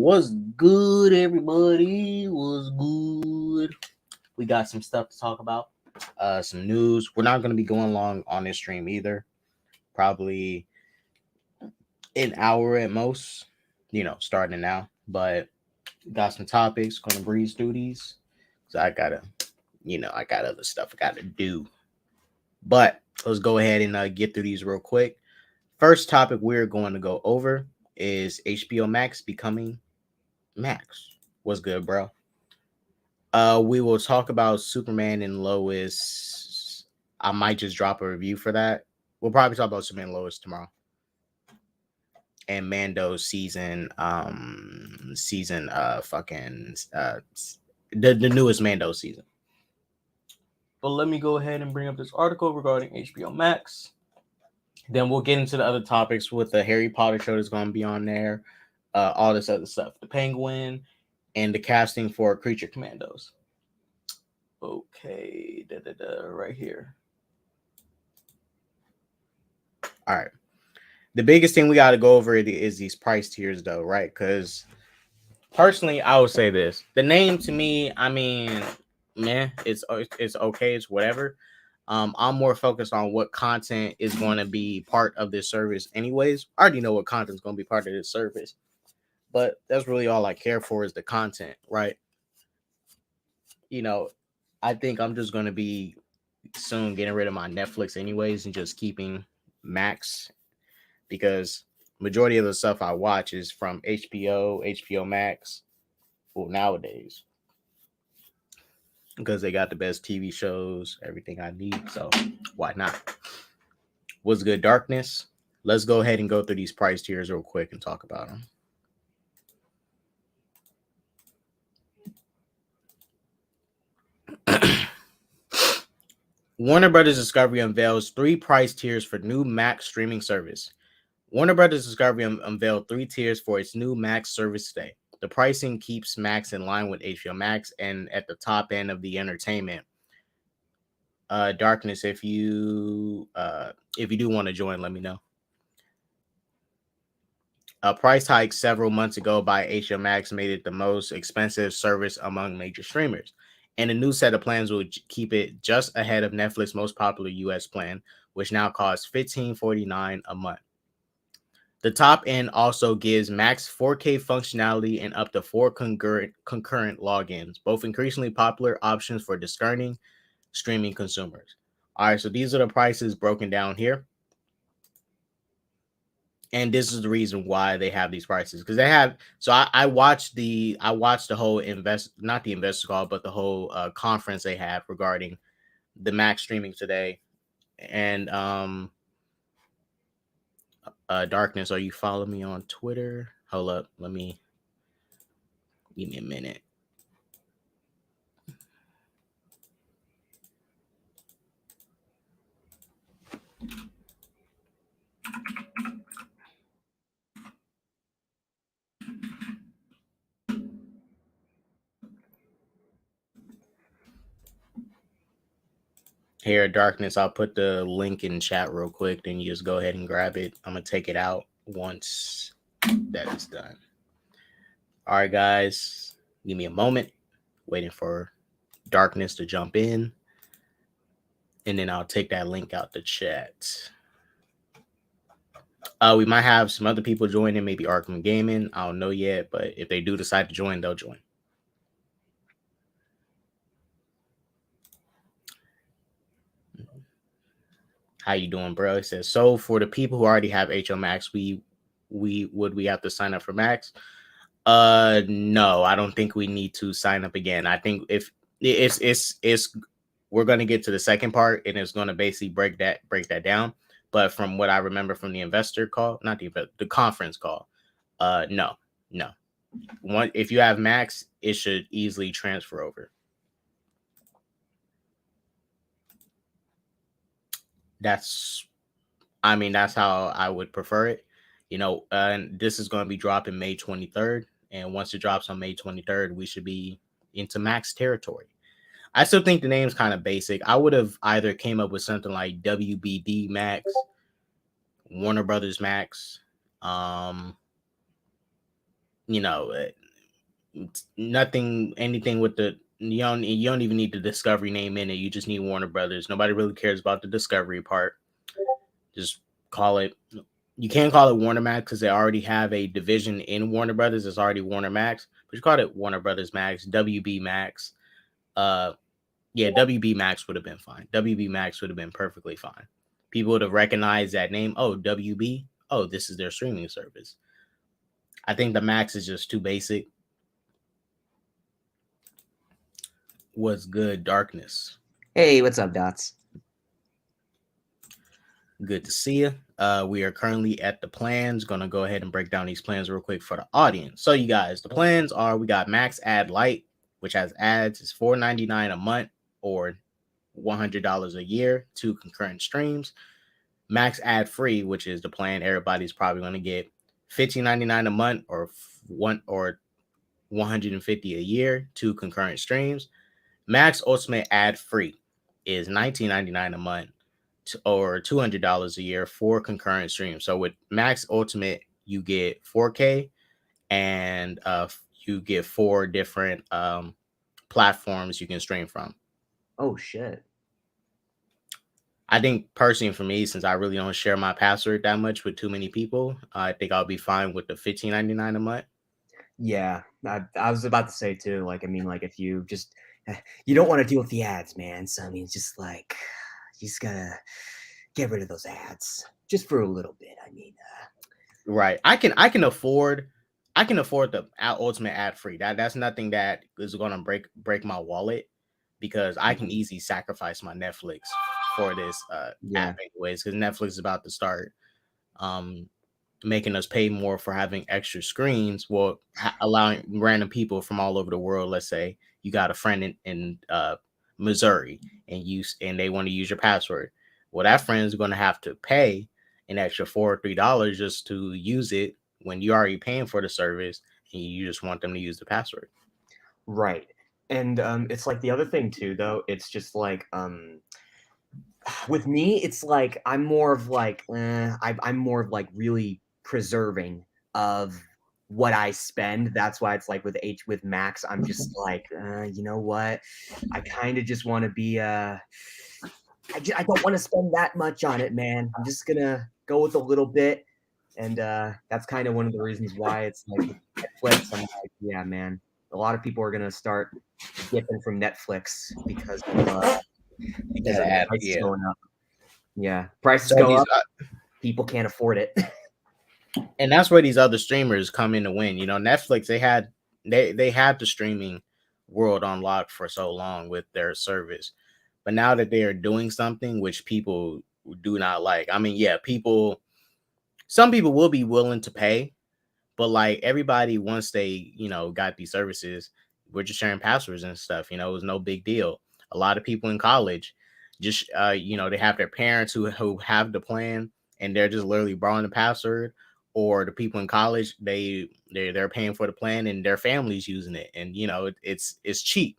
What's good, everybody? What's good? We got some stuff to talk about. Some news. We're not going to be going long on this stream either. Probably an hour at most. Starting now. But got some topics. Gonna breeze through these. So I got other stuff I gotta do. But let's go ahead and get through these real quick. First topic we're going to go over is HBO Max becoming Max. What's good, bro? We will talk about Superman and Lois. I might just drop a review for that. We'll probably talk about Superman and Lois tomorrow. And Mando's the newest Mando season. But let me go ahead and bring up this article regarding HBO Max. Then we'll get into the other topics with the Harry Potter show that's going to be on there. All this other stuff. The Penguin and the casting for Creature Commandos. Okay. Right here. All right. The biggest thing we got to go over is these price tiers, though, right? Because personally, I would say this. The name to me, I mean, man, it's okay. It's whatever. I'm more focused on what content is going to be part of this service anyways. I already know what content is going to be part of this service. But that's really all I care for is the content, right? I think I'm just going to be soon getting rid of my Netflix anyways and just keeping Max because majority of the stuff I watch is from HBO, HBO Max, well, nowadays. Because they got the best TV shows, everything I need. So why not? What's good, Darkness? Let's go ahead and go through these price tiers real quick and talk about them. Warner Brothers Discovery unveils 3 price tiers for new Max streaming service. Warner Brothers Discovery unveiled 3 tiers for its new Max service today. The pricing keeps Max in line with HBO Max and at the top end of the entertainment. Darkness, if you do want to join, let me know. A price hike several months ago by HBO Max made it the most expensive service among major streamers. And a new set of plans will keep it just ahead of Netflix's most popular US plan, which now costs $15.49 a month. The top end also gives Max 4K functionality and up to 4 concurrent logins, both increasingly popular options for discerning streaming consumers. All right, so these are the prices broken down here. And this is the reason why they have these prices because they have. So I watched the whole not the investor call, but the whole conference they had regarding the Max streaming today. And Darkness, are you following me on Twitter? Hold up, give me a minute. Here, Darkness, I'll put the link in chat real quick. Then you just go ahead and grab it. I'm going to take it out once that is done. All right, guys, give me a moment. Waiting for Darkness to jump in. And then I'll take that link out the chat. We might have some other people joining, maybe Arkham Gaming. I don't know yet, but if they do decide to join, they'll join. How you doing, bro? It says, so for the people who already have HO Max, we have to sign up for Max? No, I don't think we need to sign up again. I think if it's we're going to get to the second part and it's going to basically break that down. But from what I remember from the investor call, not the conference call, no. If you have Max, it should easily transfer over. That's how I would prefer it. And this is going to be dropping May 23rd. And once it drops on May 23rd, we should be into Max territory. I still think the name's kind of basic. I would have either came up with something like WBD Max, Warner Brothers Max. Nothing, anything with the you don't even need the Discovery name in it. You just need Warner Brothers. Nobody really cares about the Discovery part. Just call it. You can't call it Warner Max because they already have a division in Warner Brothers. It's already Warner Max, but you call it Warner Brothers Max, WB Max. Uh, yeah, WB Max would have been fine. WB Max would have been perfectly fine. People would have recognized that name. Oh, WB. Oh, this is their streaming service. I think the Max is just too basic. What's good, Darkness? Hey, what's up, Dots? Good to see you. We are currently at the plans. Going to go ahead and break down these plans real quick for the audience. So, you guys, the plans are we got Max Ad Light, which has ads. It's $4.99 a month or $100 a year, 2 concurrent streams. Max Ad Free, which is the plan everybody's probably going to get, $15.99 a month or $150 a year, 2 concurrent streams. Max Ultimate Ad Free is $19.99 a month or $200 a year, 4 concurrent streams. So with Max Ultimate, you get 4K and you get 4 different platforms you can stream from. Oh shit. I think personally for me, since I really don't share my password that much with too many people, I think I'll be fine with the $15.99 a month. Yeah, I was about to say too. Like, I mean, like if you just you don't want to deal with the ads, man. So I mean, it's just like you just gotta get rid of those ads just for a little bit. I mean, right? I can afford the ultimate ad free. That's nothing that is going to break my wallet because I can easily sacrifice my Netflix for this yeah, app anyways. Because Netflix is about to start making us pay more for having extra screens. Well, allowing random people from all over the world. Let's say you got a friend in Missouri and they want to use your password. Well, that friend is going to have to pay an extra $4 or $3 just to use it when you're already paying for the service and you just want them to use the password. right. And it's like the other thing too, though. It's just like with me, it's like I'm more of like I'm more of like really preserving of what I spend. That's why it's like with Max, I'm just like you know what, I kind of just want to be I don't want to spend that much on it, man. I'm just gonna go with a little bit, and that's kind of one of the reasons why it's like with Netflix. I'm like, yeah, man. A lot of people are gonna start dipping from Netflix because of the prices Yeah. going up. Yeah, prices So go these up, people can't afford it. and that's where these other streamers come in to win. You know, Netflix they had the streaming world on lock for so long with their service, but now that they are doing something which people do not like. I mean, yeah, some people will be willing to pay, but like everybody once they got these services, we're just sharing passwords and stuff. It was no big deal. A lot of people in college just they have their parents who have the plan and they're just literally borrowing the password, or the people in college they're paying for the plan and their family's using it, and it's cheap.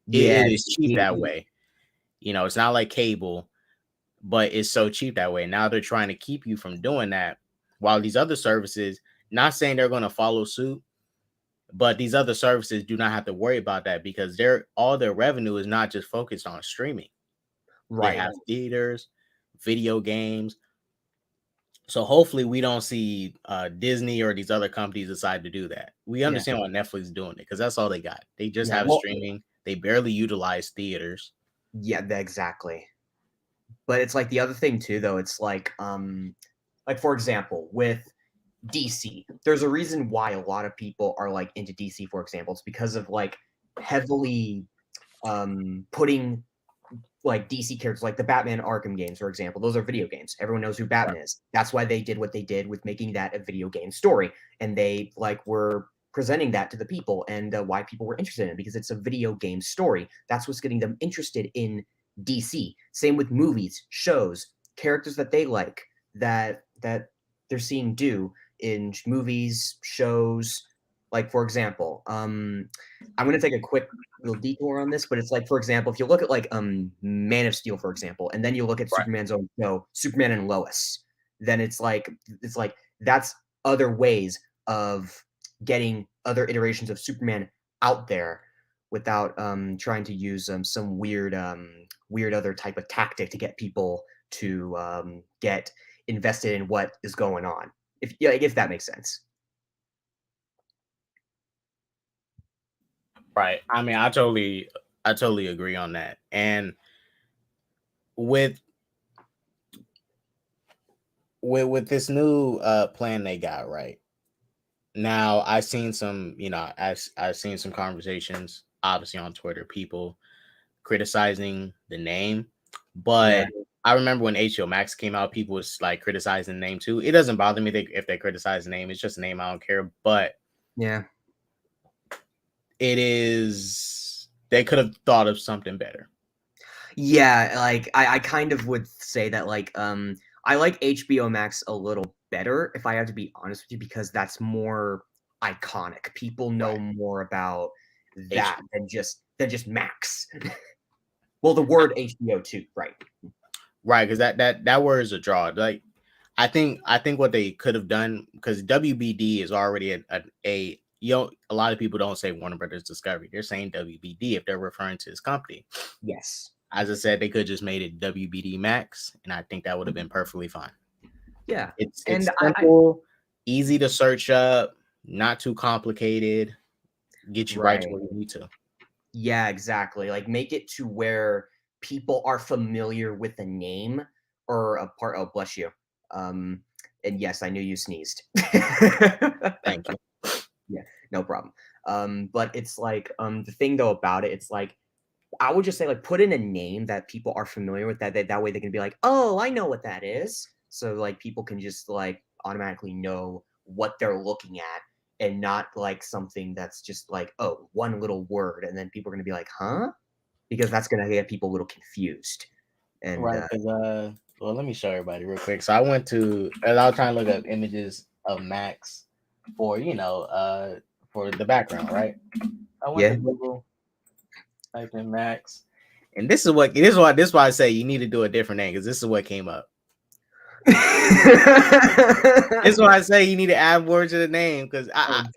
Yeah, It is cheap that way. It's not like cable, but it's so cheap that way. Now they're trying to keep you from doing that, while these other services, not saying they're going to follow suit, but these other services do not have to worry about that because all their revenue is not just focused on streaming. They right. have theaters, video games. So hopefully we don't see Disney or these other companies decide to do that. We Yeah, understand why Netflix is doing it because that's all they got. They just yeah. have Well, streaming. They barely utilize theaters. yeah, exactly. But it's like the other thing too, though. It's like for example, with DC, there's a reason why a lot of people are like into DC. For example, it's because of like heavily putting like DC characters, like the Batman Arkham games, for example. Those are video games. Everyone knows who Batman is. That's why they did what they did with making that a video game story, and they like were presenting that to the people, and why people were interested in it because it's a video game story. That's what's getting them interested in DC. Same with movies, shows, characters that they like that they're seeing do in movies, shows. Like for example, I'm gonna take a quick little detour on this, but it's like, for example, if you look at like Man of Steel, for example, and then you look at Right. Superman's own show, Superman and Lois, then it's like that's other ways of getting other iterations of Superman out there without trying to use some weird other type of tactic to get people to get invested in what is going on. If that makes sense. Right. I mean, I totally agree on that. And with this new plan they got right now, I've seen some, I've seen some conversations, obviously on Twitter, people criticizing the name, but I remember when HBO Max came out, people was like criticizing the name too. It doesn't bother me if they criticize the name; it's just a name. I don't care. But yeah, it is. They could have thought of something better. Yeah, like I kind of would say that like I like HBO Max a little better, if I have to be honest with you, because that's more iconic. People know more about that than just Max. Well, the word HBO too, right? Right, because that word is a draw. Like I think what they could have done, because WBD is already a a lot of people don't say Warner Brothers Discovery. They're saying WBD if they're referring to his company. Yes. As I said, they could just made it WBD Max, and I think that would have been perfectly fine. Yeah. It's simple, easy to search up, not too complicated, get you right to where you need to. Yeah, exactly. Like make it to where people are familiar with the name or a part. Oh, bless you. And yes, I knew you sneezed. Thank you. Yeah, no problem. But it's like the thing though about it, it's like I would just say like put in a name that people are familiar with, that way they can be like, oh, I know what that is. So like people can just like automatically know what they're looking at, and not like something that's just like, oh, one little word, and then people are gonna be like, huh? Because that's gonna get people a little confused. And Right, because well, let me show everybody real quick. So I went to, and I was trying to look up images of Max for for the background, right? I went to Google, typed in Max, and this is why I say you need to do a different name, because this is what came up. This is why I say you need to add words to the name, because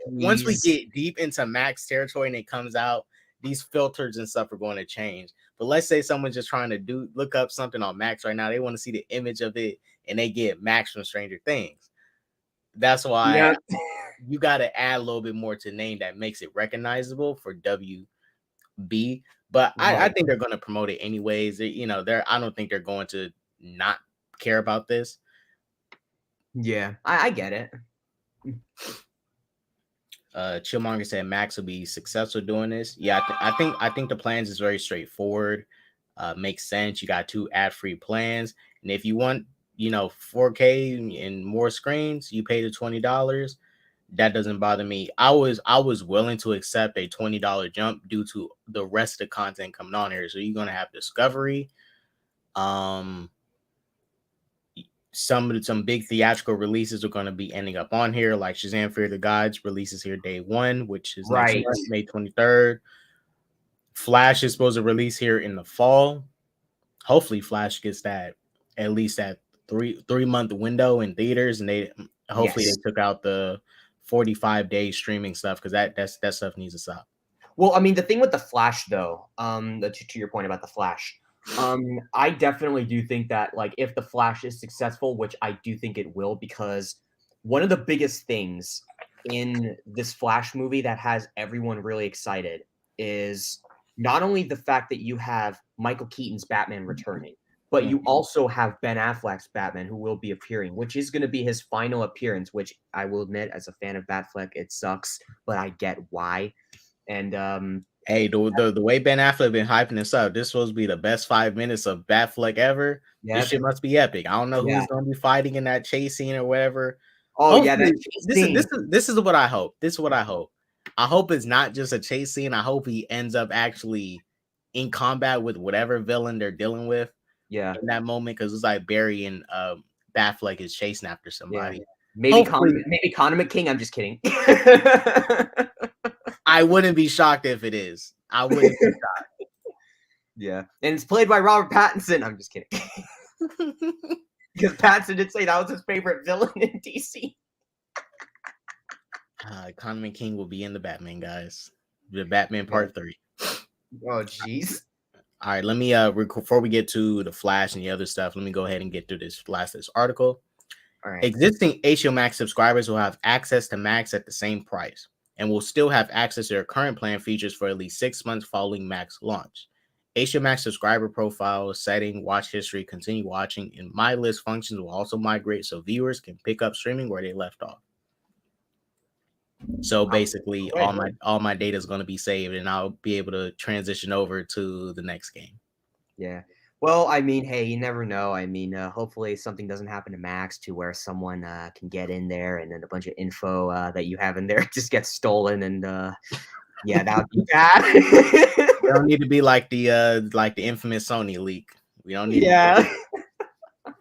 once we get deep into Max territory and it comes out, these filters and stuff are going to change. But let's say someone's just trying to look up something on Max right now. They want to see the image of it, and they get Max from Stranger Things. That's why you got to add a little bit more to the name that makes it recognizable for WB. But I think they're going to promote it anyways. I don't think they're going to not care about this. Yeah, I get it. Chillmonger said Max will be successful doing this. Yeah, I think the plans is very straightforward. Makes sense. You got 2 ad-free plans, and if you want 4K and more screens, you pay the $20. That doesn't bother me. I was willing to accept a $20 jump due to the rest of the content coming on here. So you're gonna have Discovery, some big theatrical releases are going to be ending up on here, like Shazam! Fear the Gods releases here day 1, which is next month, May 23rd. Flash is supposed to release here in the fall. Hopefully, Flash gets that at least that three-month window in theaters, and they took out the 45-day streaming stuff, because that stuff needs to stop. Well, I mean, the thing with the Flash, though, to your point about the Flash, I definitely do think that, like, if the Flash is successful, which I do think it will, because one of the biggest things in this Flash movie that has everyone really excited is not only the fact that you have Michael Keaton's Batman returning, but you also have Ben Affleck's Batman, who will be appearing, which is going to be his final appearance, which I will admit, as a fan of Batfleck, it sucks, but I get why. And hey, the way Ben Affleck been hyping this up, this supposed to be the best 5 minutes of Batfleck ever. Yeah. This shit must be epic. I don't know who's going to be fighting in that chase scene or whatever. Oh, yeah, that chase scene. This is what I hope. This is what I hope. I hope it's not just a chase scene. I hope he ends up actually in combat with whatever villain they're dealing with. Yeah, in that moment, because it's like Barry and Batfleck is chasing after somebody. Yeah. Maybe Connor McKing. I'm just kidding. I wouldn't be shocked if it is. I wouldn't be shocked. Yeah, and it's played by Robert Pattinson. I'm just kidding. Because Pattinson did say that was his favorite villain in DC. Condiment King will be in the Batman, guys. The Batman Yeah. Part 3. Oh, jeez. All right, let me before we get to the Flash and the other stuff, let me go ahead and get through this article. All right. Existing HBO Max subscribers will have access to Max at the same price and will still have access to their current plan features for at least 6 months following Max launch. HBO Max subscriber profiles, setting, watch history, continue watching, and My List functions will also migrate so viewers can pick up streaming where they left off. So basically, all my data is going to be saved, and I'll be able to transition over to the next game. Yeah. Well, I mean, hey, you never know. I mean, hopefully something doesn't happen to Max to where someone can get in there and then a bunch of info that you have in there just gets stolen, and yeah, that would be bad. It don't need to be like the infamous Sony leak. We don't need. Yeah.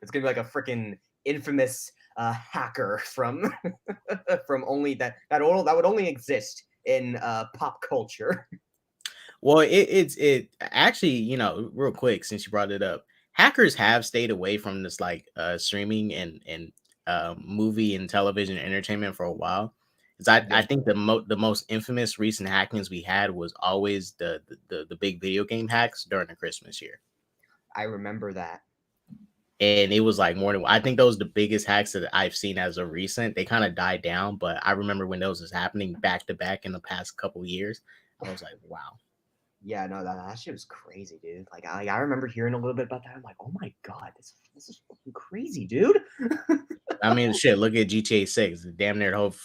It's gonna be like a freaking infamous hacker from from only that would only exist in pop culture. Well, it actually, you know, real quick, since you brought it up, hackers have stayed away from this like streaming and movie and television entertainment for a while. Because I think the most infamous recent hackings we had was always the big video game hacks during the Christmas year. I remember that. And it was like more than, I think those the biggest hacks that I've seen as of recent. They kind of died down, but I remember when those was happening back to back in the past couple years. I was like, wow. Yeah, no, that shit was crazy, dude. Like I remember hearing a little bit about that. I'm like, oh my god, this is fucking crazy, dude. I mean, shit. Look at GTA 6. Damn near the whole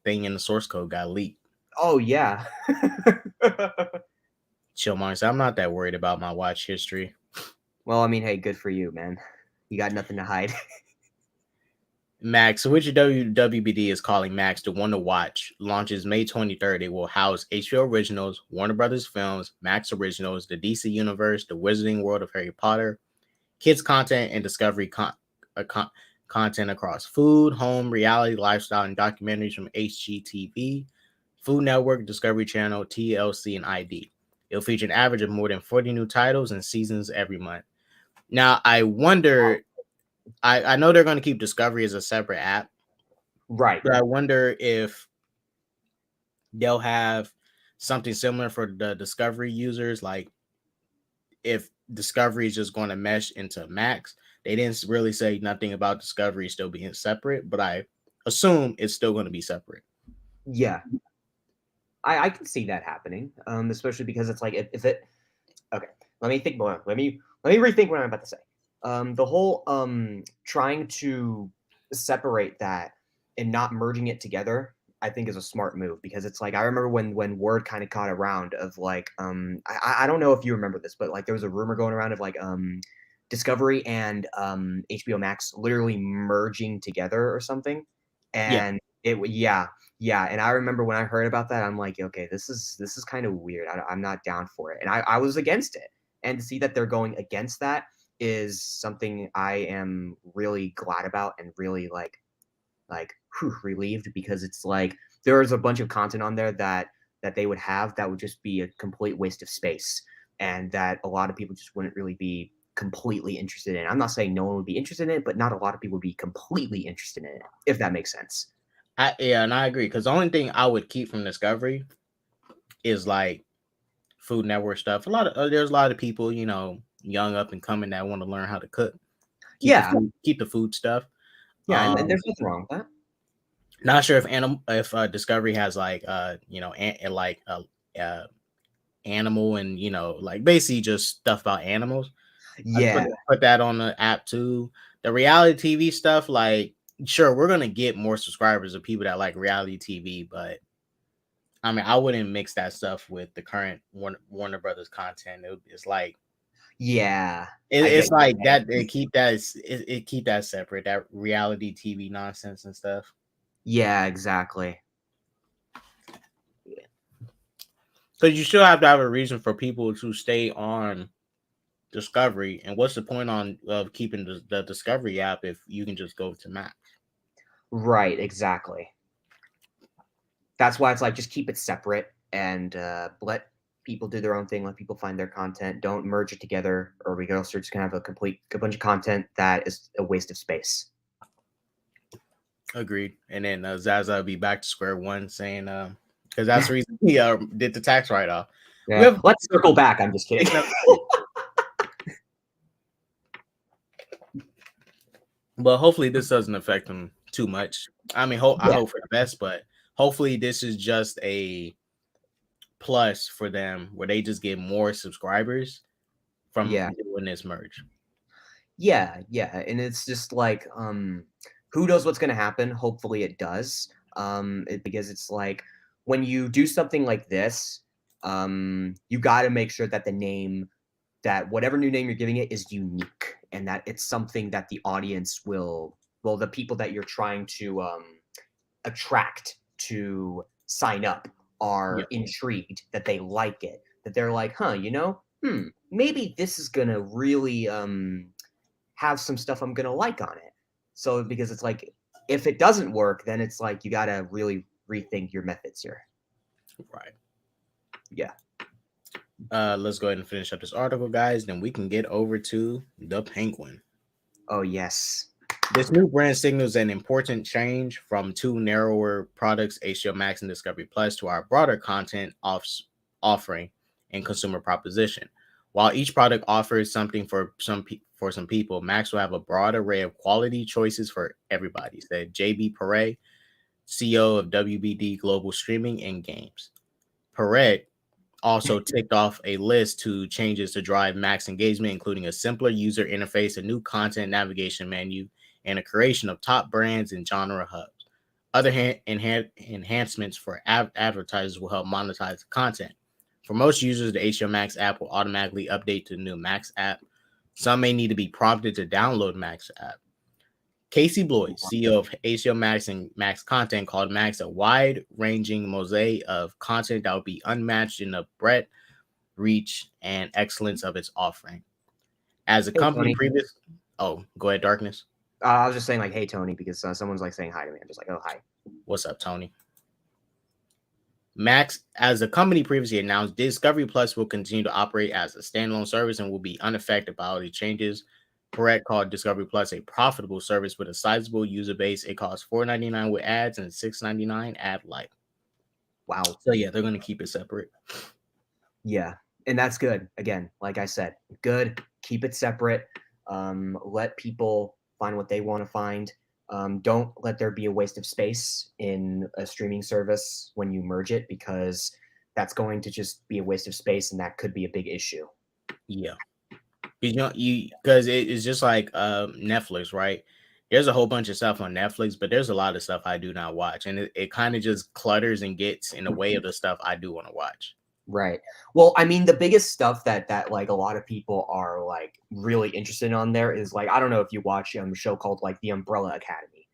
thing in the source code got leaked. Oh yeah. Chill, Monks. I'm not that worried about my watch history. Well, I mean, hey, good for you, man. You got nothing to hide. Max, which WBD is calling Max the one to watch, launches May 23rd. It will house HBO Originals, Warner Brothers Films, Max Originals, the DC Universe, the Wizarding World of Harry Potter, kids content, and Discovery content across food, home, reality, lifestyle, and documentaries from HGTV, Food Network, Discovery Channel, TLC, and ID. It'll feature an average of more than 40 new titles and seasons every month. Now, I wonder, I know they're going to keep Discovery as a separate app. Right. But I wonder if they'll have something similar for the Discovery users. Like if Discovery is just going to mesh into Max. They didn't really say nothing about Discovery still being separate, but I assume it's still going to be separate. Yeah. I can see that happening, especially because it's like if it. Okay, let me think more. Let me rethink what I'm about to say. The whole trying to separate that and not merging it together, I think is a smart move, because it's like I remember when word kind of caught around of like I don't know if you remember this, but like there was a rumor going around of like Discovery and HBO Max literally merging together or something, and yeah, and I remember when I heard about that, I'm like, okay, this is kind of weird. I'm not down for it, and I was against it. And to see that they're going against that is something I am really glad about and really like relieved, because it's like there's a bunch of content on there that they would have that would just be a complete waste of space, and that a lot of people just wouldn't really be completely interested in. I'm not saying no one would be interested in it, but not a lot of people would be completely interested in it, if that makes sense. And I agree, because the only thing I would keep from Discovery is like Food Network stuff. There's a lot of people, you know, young up and coming that want to learn how to cook. Keep the food stuff. Yeah, and there's nothing wrong with that. Not sure if Discovery has like animal and, you know, like basically just stuff about animals. Yeah, put that on the app too. The reality TV stuff, like, sure, we're gonna get more subscribers of people that like reality TV, but I mean, I wouldn't mix that stuff with the current Warner Brothers content. It's like, it's like that. Keep that separate. That reality TV nonsense and stuff. Yeah, exactly. Because you still have to have a reason for people to stay on Discovery, and what's the point of keeping the Discovery app if you can just go to Max? Right, exactly. That's why it's like just keep it separate and let people do their own thing, let people find their content. Don't merge it together, or we also just gonna have a bunch of content that is a waste of space. Agreed. And then Zaza will be back to square one, saying, because that's the reason he did the tax write off. We Yeah. have Let's circle back. I'm just kidding. but hopefully this doesn't affect him too much. I mean, I hope for the best, but hopefully this is just a plus for them where they just get more subscribers from doing this merge. Yeah, and it's just like, who knows what's gonna happen? Hopefully, it does. Because it's like when you do something like this, you got to make sure that the name, that whatever new name you're giving it, is unique, and that it's something that the audience will, well, the people that you're trying to attract to sign up are intrigued, that they like it, that they're like, huh, maybe this is gonna really have some stuff I'm gonna like on it. So because it's like, if it doesn't work, then it's like you gotta really rethink your methods here. Right. Yeah. Let's go ahead and finish up this article, guys. Then we can get over to the Penguin. Oh yes. This new brand signals an important change from two narrower products, HBO Max and Discovery Plus, to our broader content offering and consumer proposition. While each product offers something for some people, Max will have a broad array of quality choices for everybody, said JB Perret, CEO of WBD Global Streaming and Games. Perret also ticked off a list to changes to drive Max engagement, including a simpler user interface, a new content navigation menu, and a creation of top brands and genre hubs. Other enhancements for advertisers will help monetize the content. For most users, the HBO Max app will automatically update to the new Max app. Some may need to be prompted to download Max app. Casey Bloyd, CEO of HBO Max and Max Content, called Max a wide-ranging mosaic of content that will be unmatched in the breadth, reach, and excellence of its offering. As a company oh, go ahead, Darkness. I was just saying, like, hey, Tony, because someone's like saying hi to me. I'm just like, oh, hi. What's up, Tony? Max, as the company previously announced, Discovery Plus will continue to operate as a standalone service and will be unaffected by all the changes. Perret called Discovery Plus a profitable service with a sizable user base. It costs $4.99 with ads and $6.99 ad light. Wow. So yeah, they're going to keep it separate. Yeah, and that's good. Again, like I said, good. Keep it separate. Let people find what they want to find. Don't let there be a waste of space in a streaming service when you merge it, because that's going to just be a waste of space, and that could be a big issue. Yeah, because it's just like Netflix, right? There's a whole bunch of stuff on Netflix, but there's a lot of stuff I do not watch, and it kind of just clutters and gets in the way of the stuff I do want to watch. Right. Well, I mean, the biggest stuff that like a lot of people are like really interested on there is like, I don't know if you watch a show called like The Umbrella Academy.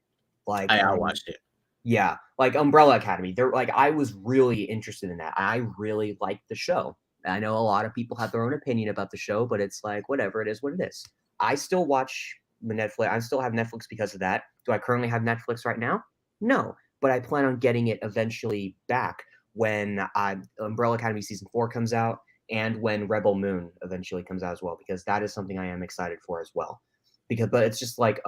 Like I watched it. Yeah, like Umbrella Academy. They're like, I was really interested in that. I really liked the show. I know a lot of people have their own opinion about the show, but it's like, whatever, it is what it is. I still watch the Netflix. I still have Netflix because of that. Do I currently have Netflix right now? No, but I plan on getting it eventually back when Umbrella Academy season 4 comes out, and when Rebel Moon eventually comes out as well, because that is something I am excited for as well. But it's just like,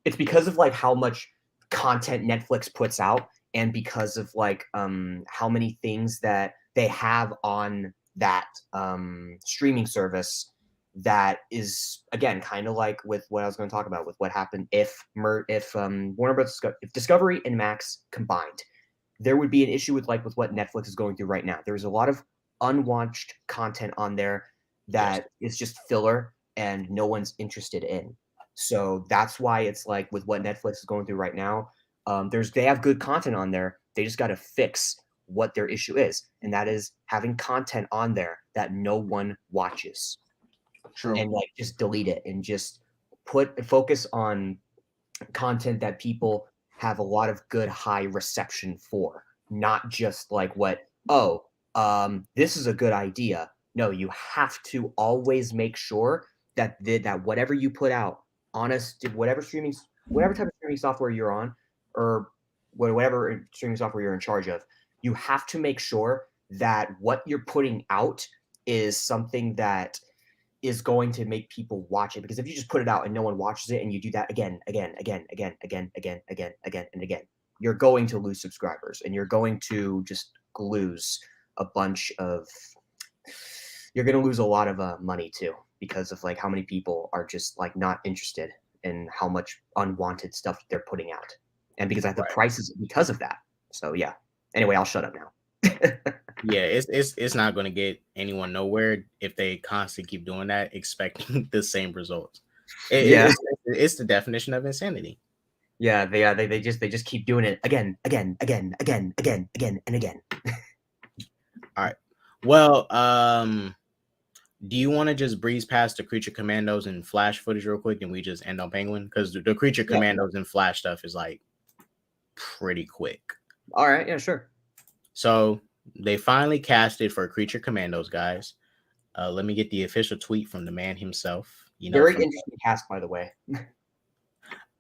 it's because of like how much content Netflix puts out, and because of like how many things that they have on that streaming service, that is, again, kind of like with what I was going to talk about with what happened if Warner Bros. If Discovery and Max combined, there would be an issue with what Netflix is going through right now. There's a lot of unwatched content on there that is just filler and no one's interested in. So that's why it's like with what Netflix is going through right now, they have good content on there. They just got to fix what their issue is, and that is having content on there that no one watches. True. And like just delete it and just focus on content that people have a lot of good high reception for, not just like this is a good idea. No, you have to always make sure that whatever you put out on whatever type of streaming software you're on, or whatever streaming software you're in charge of, you have to make sure that what you're putting out is something that is going to make people watch it, because if you just put it out and no one watches it and you do that again, and again, you're going to lose subscribers, and you're going to just lose a bunch of, you're going to lose a lot of money too, because of like how many people are just like not interested in how much unwanted stuff they're putting out, and because the prices because of that. So yeah. Anyway, I'll shut up now. Yeah, it's not going to get anyone nowhere if they constantly keep doing that, expecting the same results. It's the definition of insanity. Yeah, they just keep doing it again, and again. All right. Well, do you want to just breeze past the Creature Commandos and Flash footage real quick, and we just end on Penguin? Because the Creature Commandos and Flash stuff is like pretty quick. All right, yeah, sure. So they finally casted for Creature Commandos, guys. Let me get the official tweet from the man himself. Very interesting cast, by the way.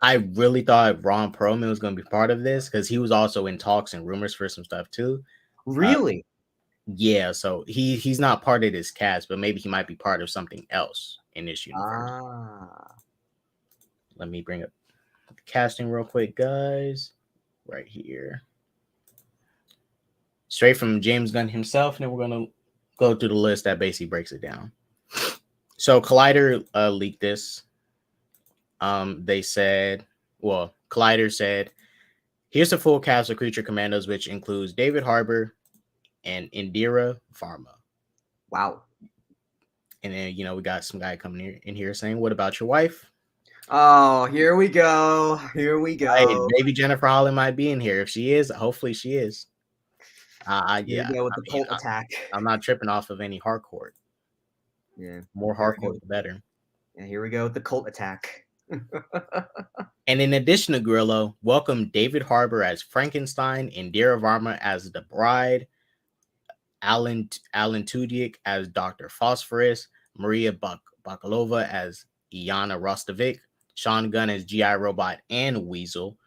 I really thought Ron Perlman was going to be part of this because he was also in talks and rumors for some stuff too. Really? Yeah, so he's not part of this cast, but maybe he might be part of something else in this universe. Let me bring up the casting real quick, guys. Right here. Straight from James Gunn himself, and then we're going to go through the list that basically breaks it down. So Collider leaked this. They said, well, Collider said, here's the full cast of Creature Commandos, which includes David Harbour and Indira Varma. Wow. And then, we got some guy coming in here saying, what about your wife? Oh, here we go. Here we go. Hey, maybe Jennifer Holland might be in here. If she is, hopefully she is. Here we go with the cult attack. I'm not tripping off of any hardcore. Yeah. More hardcore, the better. Yeah, here we go with the cult attack. And in addition to Grillo, welcome David Harbour as Frankenstein, Indira Varma as the Bride, Alan Tudyk as Dr. Phosphorus, Maria Bakalova as Iana Rostovic, Sean Gunn as G.I. Robot and Weasel,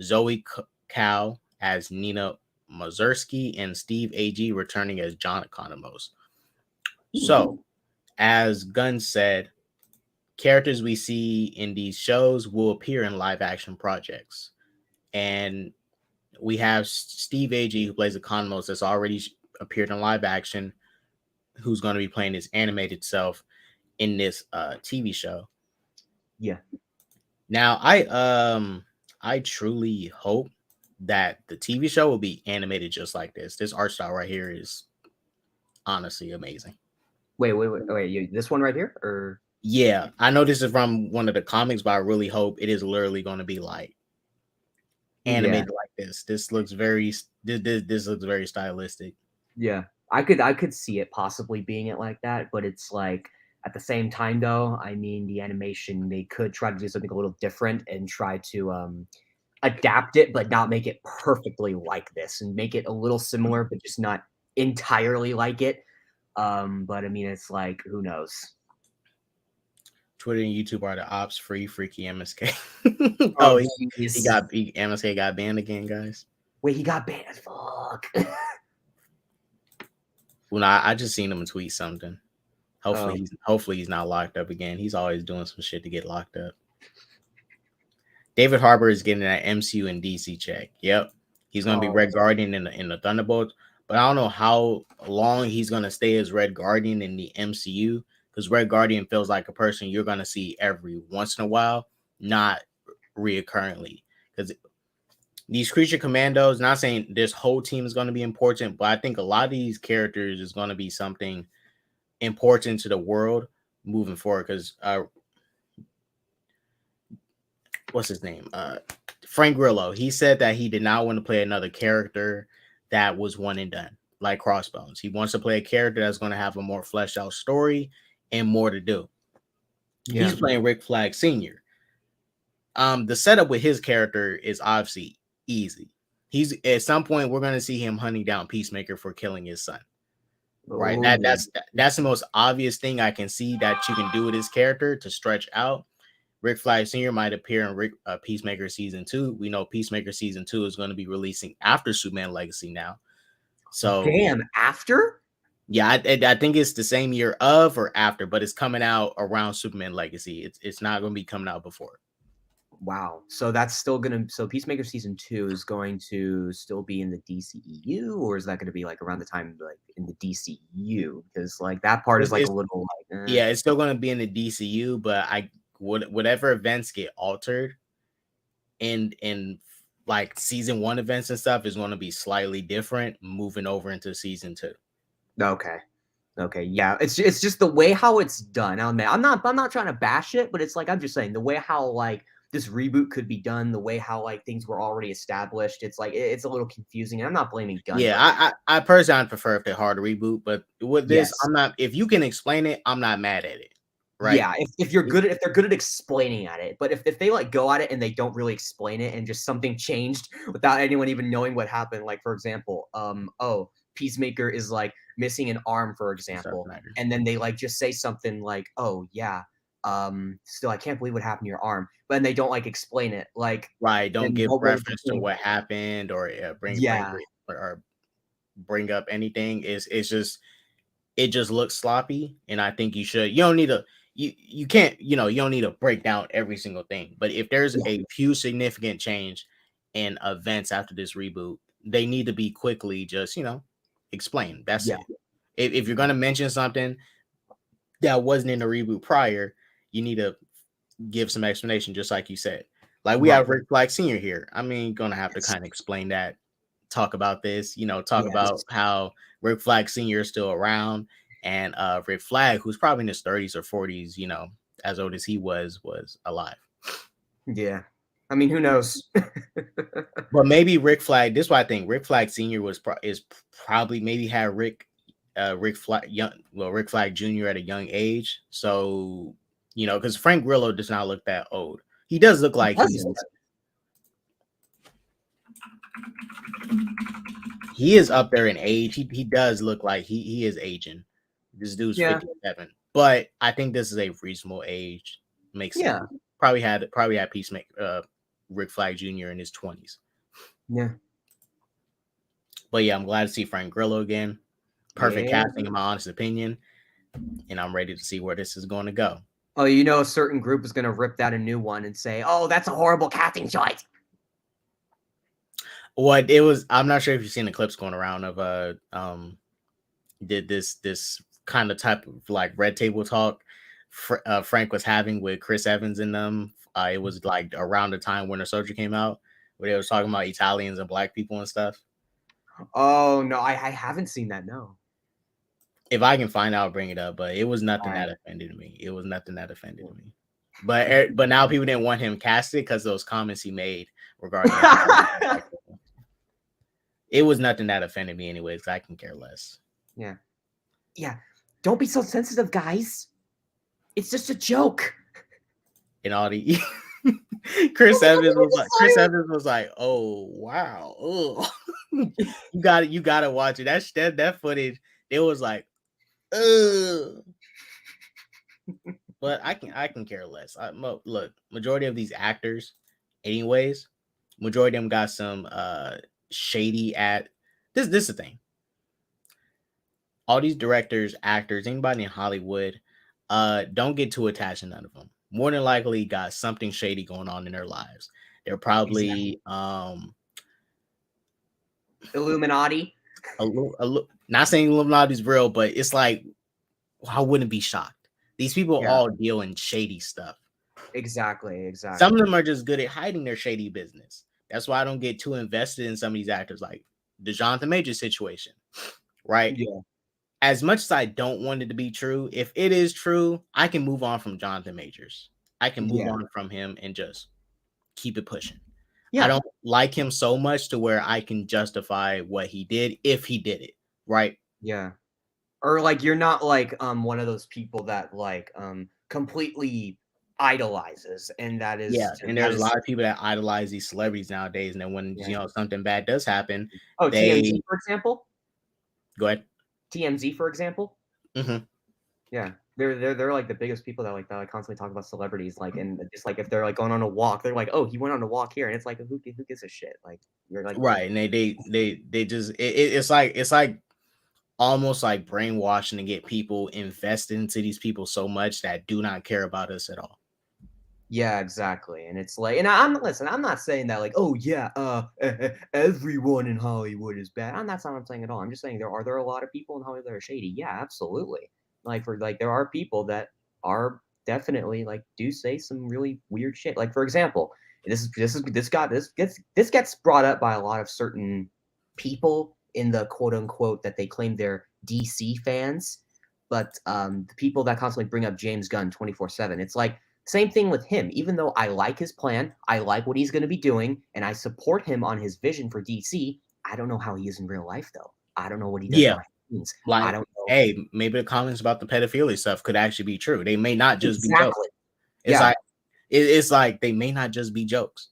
Zoe Cow as Nina Mazursky, and Steve A.G. returning as John Economos. So, as Gunn said, characters we see in these shows will appear in live-action projects. And we have Steve A.G., who plays Economos, that's already appeared in live action, who's going to be playing his animated self in this TV show. Yeah. Now, I truly hope that the TV show will be animated just like this. This art style right here is honestly amazing. Wait. This one right here? Or yeah, I know this is from one of the comics, but I really hope it is literally going to be like animated like this. This looks very this looks very stylistic. Yeah, I could see it possibly being it like that, but it's like at the same time though, I mean, the animation, they could try to do something a little different and try to adapt it, but not make it perfectly like this, and make it a little similar, but just not entirely like it. But I mean, it's like, who knows? Twitter and YouTube are the ops free freaky MSK. MSK got banned again, guys. Wait, he got banned? Fuck. Well, I just seen him tweet something. Hopefully he's not locked up again. He's always doing some shit to get locked up. David Harbour is getting that MCU and DC check. Yep, he's gonna be Red Guardian in the Thunderbolts, but I don't know how long he's gonna stay as Red Guardian in the MCU, because Red Guardian feels like a person you're gonna see every once in a while, not reoccurringly. Because these Creature Commandos, not saying this whole team is going to be important, but I think a lot of these characters is going to be something important to the world moving forward. Because what's his name? Frank Grillo. He said that he did not want to play another character that was one and done, like Crossbones. He wants to play a character that's going to have a more fleshed out story and more to do. Yeah. He's playing Rick Flag Sr. The setup with his character is obviously easy. He's at some point we're going to see him hunting down Peacemaker for killing his son. Right? That's the most obvious thing I can see that you can do with his character to stretch out. Rick Flag Sr. might appear in Peacemaker Season 2. We know Peacemaker Season 2 is going to be releasing after Superman Legacy now. So damn, after? Yeah, I think it's the same year of or after, but it's coming out around Superman Legacy. It's not going to be coming out before. Wow. So that's still gonna. So Peacemaker season 2 is going to still be in the DCEU, or is that going to be like around the time like in the DCU? Because like that part is like a little like. Yeah, it's still going to be in the DCU, but whatever events get altered in like season 1 events and stuff is going to be slightly different moving over into season 2. Okay. Okay, yeah, it's just the way how it's done. I'm not trying to bash it, but it's like I'm just saying the way how like this reboot could be done, the way how like things were already established. It's like it's a little confusing, and I'm not blaming Gunn. Yeah, I personally prefer if they hard to reboot, but with this, Yes. I'm not. If you can explain it, I'm not mad at it. Right? Yeah, if you're good at if they're good at explaining at it, but if they like go at it and they don't really explain it and just something changed without anyone even knowing what happened, like for example, Peacemaker is like missing an arm, for example, and then they like just say something like, "Oh yeah, still I can't believe what happened to your arm," but then they don't like explain it, like Right. Don't give what was the reference to point? what happened or Yeah, bring up anything. It's just it just looks sloppy, and I think you don't need to you can't you don't need to break down every single thing. But if there's yeah, a few significant change in events after this reboot, they need to be quickly just explained. That's yeah, it. If you're gonna mention something that wasn't in the reboot prior, you need to give some explanation, just like you said. Like we right. have Rick Flag Sr. here. I mean, gonna have to Yes, kind of explain that, talk about this, talk about yes, how Rick Flag Sr. is still around, and Rick Flag, who's probably in his 30s or 40s, as old as he was alive. yeah. I mean, who knows? But maybe Rick Flag. This is why I think Rick Flag Sr. is probably maybe had Rick Flag Jr. at a young age. So because Frank Grillo does not look that old. He does look like he is up there in age. He does look like he is aging. This dude's 57, but I think this is a reasonable age. Makes sense. Probably had Peacemaker, Rick Flag Jr. in his 20s. Yeah. But yeah, I'm glad to see Frank Grillo again. Perfect casting, in my honest opinion. And I'm ready to see where this is going to go. Oh, a certain group is going to rip that a new one and say, "Oh, that's a horrible casting choice." What it was, I'm not sure if you've seen the clips going around of did this kind of type of like red table talk Frank was having with Chris Evans in them. It was like around the time Winter Soldier came out, where they was talking about Italians and black people and stuff. Oh no, I haven't seen that. No. If I can find out, I'll bring it up. But it was nothing that offended me. It was nothing that offended me. But now people didn't want him casted because those comments he made regarding it was nothing that offended me anyways. I can care less. Yeah. Yeah. Don't be so sensitive, guys. It's just a joke. And all the Chris Evans was like, "Oh wow, oh, you gotta watch it." That footage. It was like, ugh. But I can care less. Look, majority of these actors, anyways, majority of them got some shady at this. This is the thing. All these directors, actors, anybody in Hollywood, don't get too attached to none of them. More than likely got something shady going on in their lives. They're probably Illuminati. Not saying Illuminati's real, but it's like I wouldn't be shocked. These people all deal in shady stuff. Exactly. Some of them are just good at hiding their shady business. That's why I don't get too invested in some of these actors, like the Jonathan Majors situation, right? Yeah. As much as I don't want it to be true, if it is true, I can move on from Jonathan Majors. I can move on from him and just keep it pushing. Yeah. I don't like him so much to where I can justify what he did if he did it, right? Yeah. Or like you're not like one of those people that like completely idolizes, and that is and there's a lot of people that idolize these celebrities nowadays, and then when something bad does happen, TMZ for example. Go ahead. TMZ for example. Mm-hmm. Yeah, they're like the biggest people that like constantly talk about celebrities, like, and just like if they're like going on a walk, they're like, "Oh, he went on a walk here," and it's like, who gives a shit? Like you're like right, and they just it's like almost like brainwashing to get people invested into these people so much that do not care about us at all. Yeah, exactly. And it's like, and I'm not saying that like, oh yeah, everyone in Hollywood is bad. That's not what I'm saying at all. I'm just saying there are a lot of people in Hollywood that are shady. Yeah, absolutely. Like there are people that are definitely like do say some really weird shit. Like for example, this gets brought up by a lot of certain people in the quote unquote that they claim they're DC fans, but the people that constantly bring up James Gunn 24/7, it's like same thing with him. Even though I like his plan, I like what he's going to be doing, and I support him on his vision for DC, I don't know how he is in real life, though. I don't know what he does behind the scenes. Like, I don't know. hey, maybe the comments about the pedophilia stuff could actually be true. They may not just be jokes. It's like they may not just be jokes.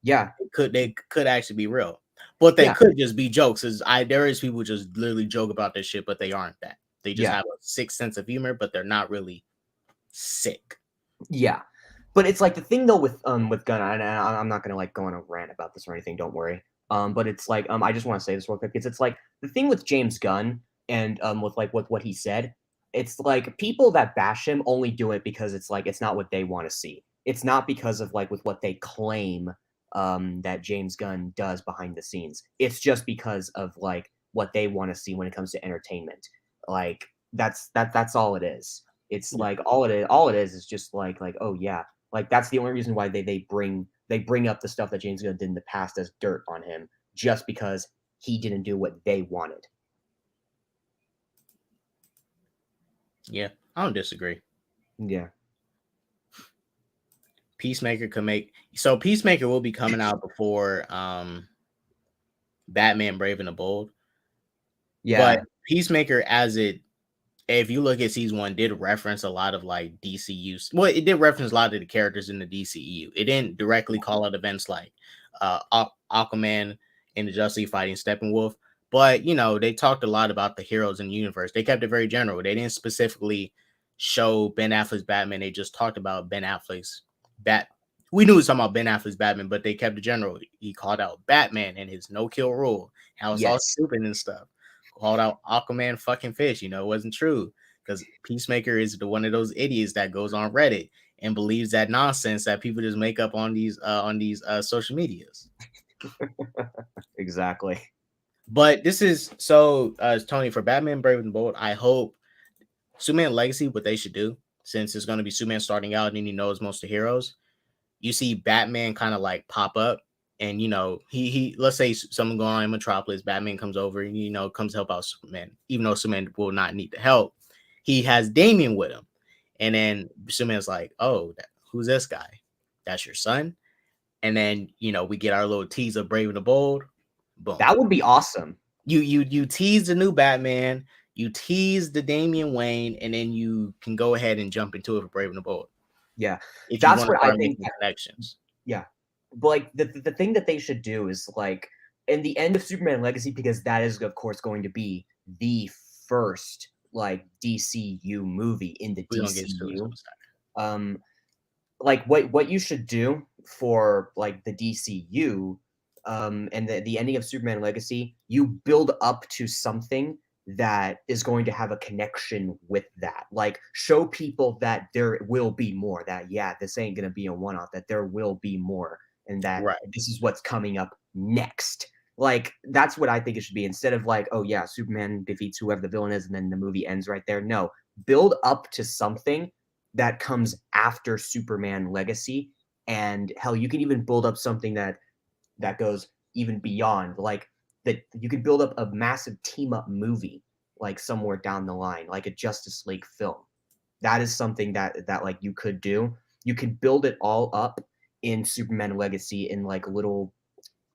Yeah, they could actually be real, but they could just be jokes. There is people just literally joke about this shit, but they aren't that. They just have a sick sense of humor, but they're not really sick. Yeah, but it's like the thing though with Gunn, and I'm not gonna like go on a rant about this or anything. Don't worry. But it's like I just want to say this real quick because it's like the thing with James Gunn and with like what he said. It's like people that bash him only do it because it's like it's not what they want to see. It's not because of like with what they claim that James Gunn does behind the scenes. It's just because of like what they want to see when it comes to entertainment. Like that's all it is. It's like all it is just like oh yeah, like that's the only reason why they bring up the stuff that James Gunn did in the past as dirt on him, just because he didn't do what they wanted. Yeah, I don't disagree. Yeah. Peacemaker Peacemaker will be coming out before Batman Brave and the Bold. Yeah. But Peacemaker, if you look at season 1, did reference a lot of like DCU. Well, it did reference a lot of the characters in the DCU. It didn't directly call out events like Aquaman and the Justice League fighting Steppenwolf, but you know, they talked a lot about the heroes in the universe. They kept it very general. They didn't specifically show Ben Affleck's Batman. They just talked about Ben Affleck's we knew it was talking about Ben Affleck's Batman, but they kept it general. He called out Batman and his no-kill rule, how it's all stupid and stuff. Called out Aquaman fucking fish. You know, it wasn't true because Peacemaker is one of those idiots that goes on Reddit and believes that nonsense that people just make up on these social medias. Exactly. But this is Tony, for Batman Brave and Bold. I hope Superman Legacy, what they should do, since it's going to be Superman starting out and he knows most of the heroes, you see Batman kind of like pop up. And, you know, he let's say something going on in Metropolis, Batman comes over and, you know, comes to help out Superman, even though Superman will not need the help. He has Damian with him. And then Superman's like, oh, who's this guy? That's your son? And then, you know, we get our little tease of Brave and the Bold. Boom. That would be awesome. You tease the new Batman, you tease the Damian Wayne, and then you can go ahead and jump into it for Brave and the Bold. Yeah. If that's what I think. Connections. Yeah. But like the thing that they should do is like in the end of Superman Legacy, because that is of course going to be the first like DCU movie in the DCU. Like what you should do for like the DCU and the ending of Superman Legacy, you build up to something that is going to have a connection with that. Like show people that there will be more, that this ain't gonna be a one-off, that there will be more, and that this is what's coming up next. Like that's what I think it should be, instead of like, oh yeah, Superman defeats whoever the villain is and then the movie ends right there. No, build up to something that comes after Superman Legacy, and hell, you can even build up something that goes even beyond, like that you could build up a massive team up movie like somewhere down the line, like a Justice League film. That is something that like you could do. You could build it all up in Superman Legacy in like little,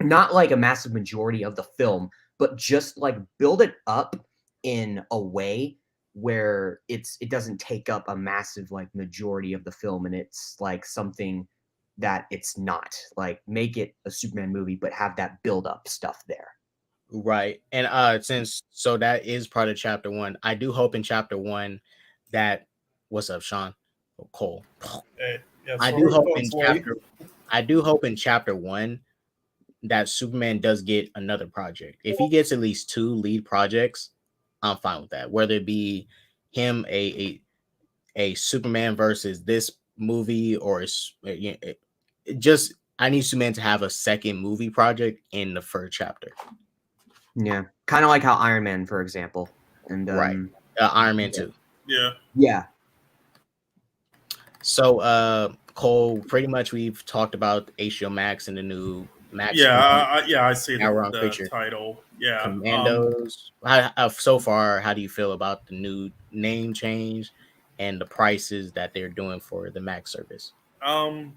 not like a massive majority of the film, but just like build it up in a way where it doesn't take up a massive like majority of the film, and it's like something that it's not. Like make it a Superman movie, but have that build up stuff there. Right. And that is part of chapter 1. I do hope in chapter 1 that what's up, Sean? Cole. Hey, yeah, I do hope in chapter 1 that Superman does get another project. If he gets at least 2 lead projects, I'm fine with that. Whether it be him a Superman versus this movie, or just I need Superman to have a second movie project in the first chapter. Yeah, kind of like how Iron Man, for example, and Right. Iron Man 2. Yeah. So, Cole, pretty much we've talked about HBO Max and the new Max. I see Now the Creature. title. Yeah, Commandos. So far, how do you feel about the new name change and the prices that they're doing for the Max service? I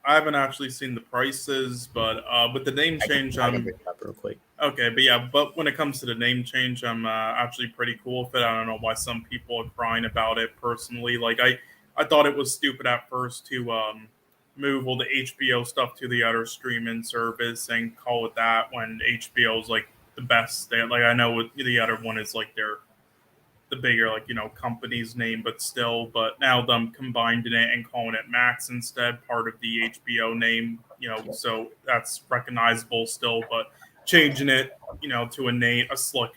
haven't actually seen the prices, but with the name change, I can bring it up real quick. Okay, but when it comes to the name change, I'm actually pretty cool with it. I don't know why some people are crying about it personally. Like I thought it was stupid at first to move all the HBO stuff to the other streaming service and call it that when HBO is like the best. Like I know the other one is like the bigger company's name, but still. But now them combining it and calling it Max instead, part of the HBO name. So that's recognizable still, but changing it, to a slick,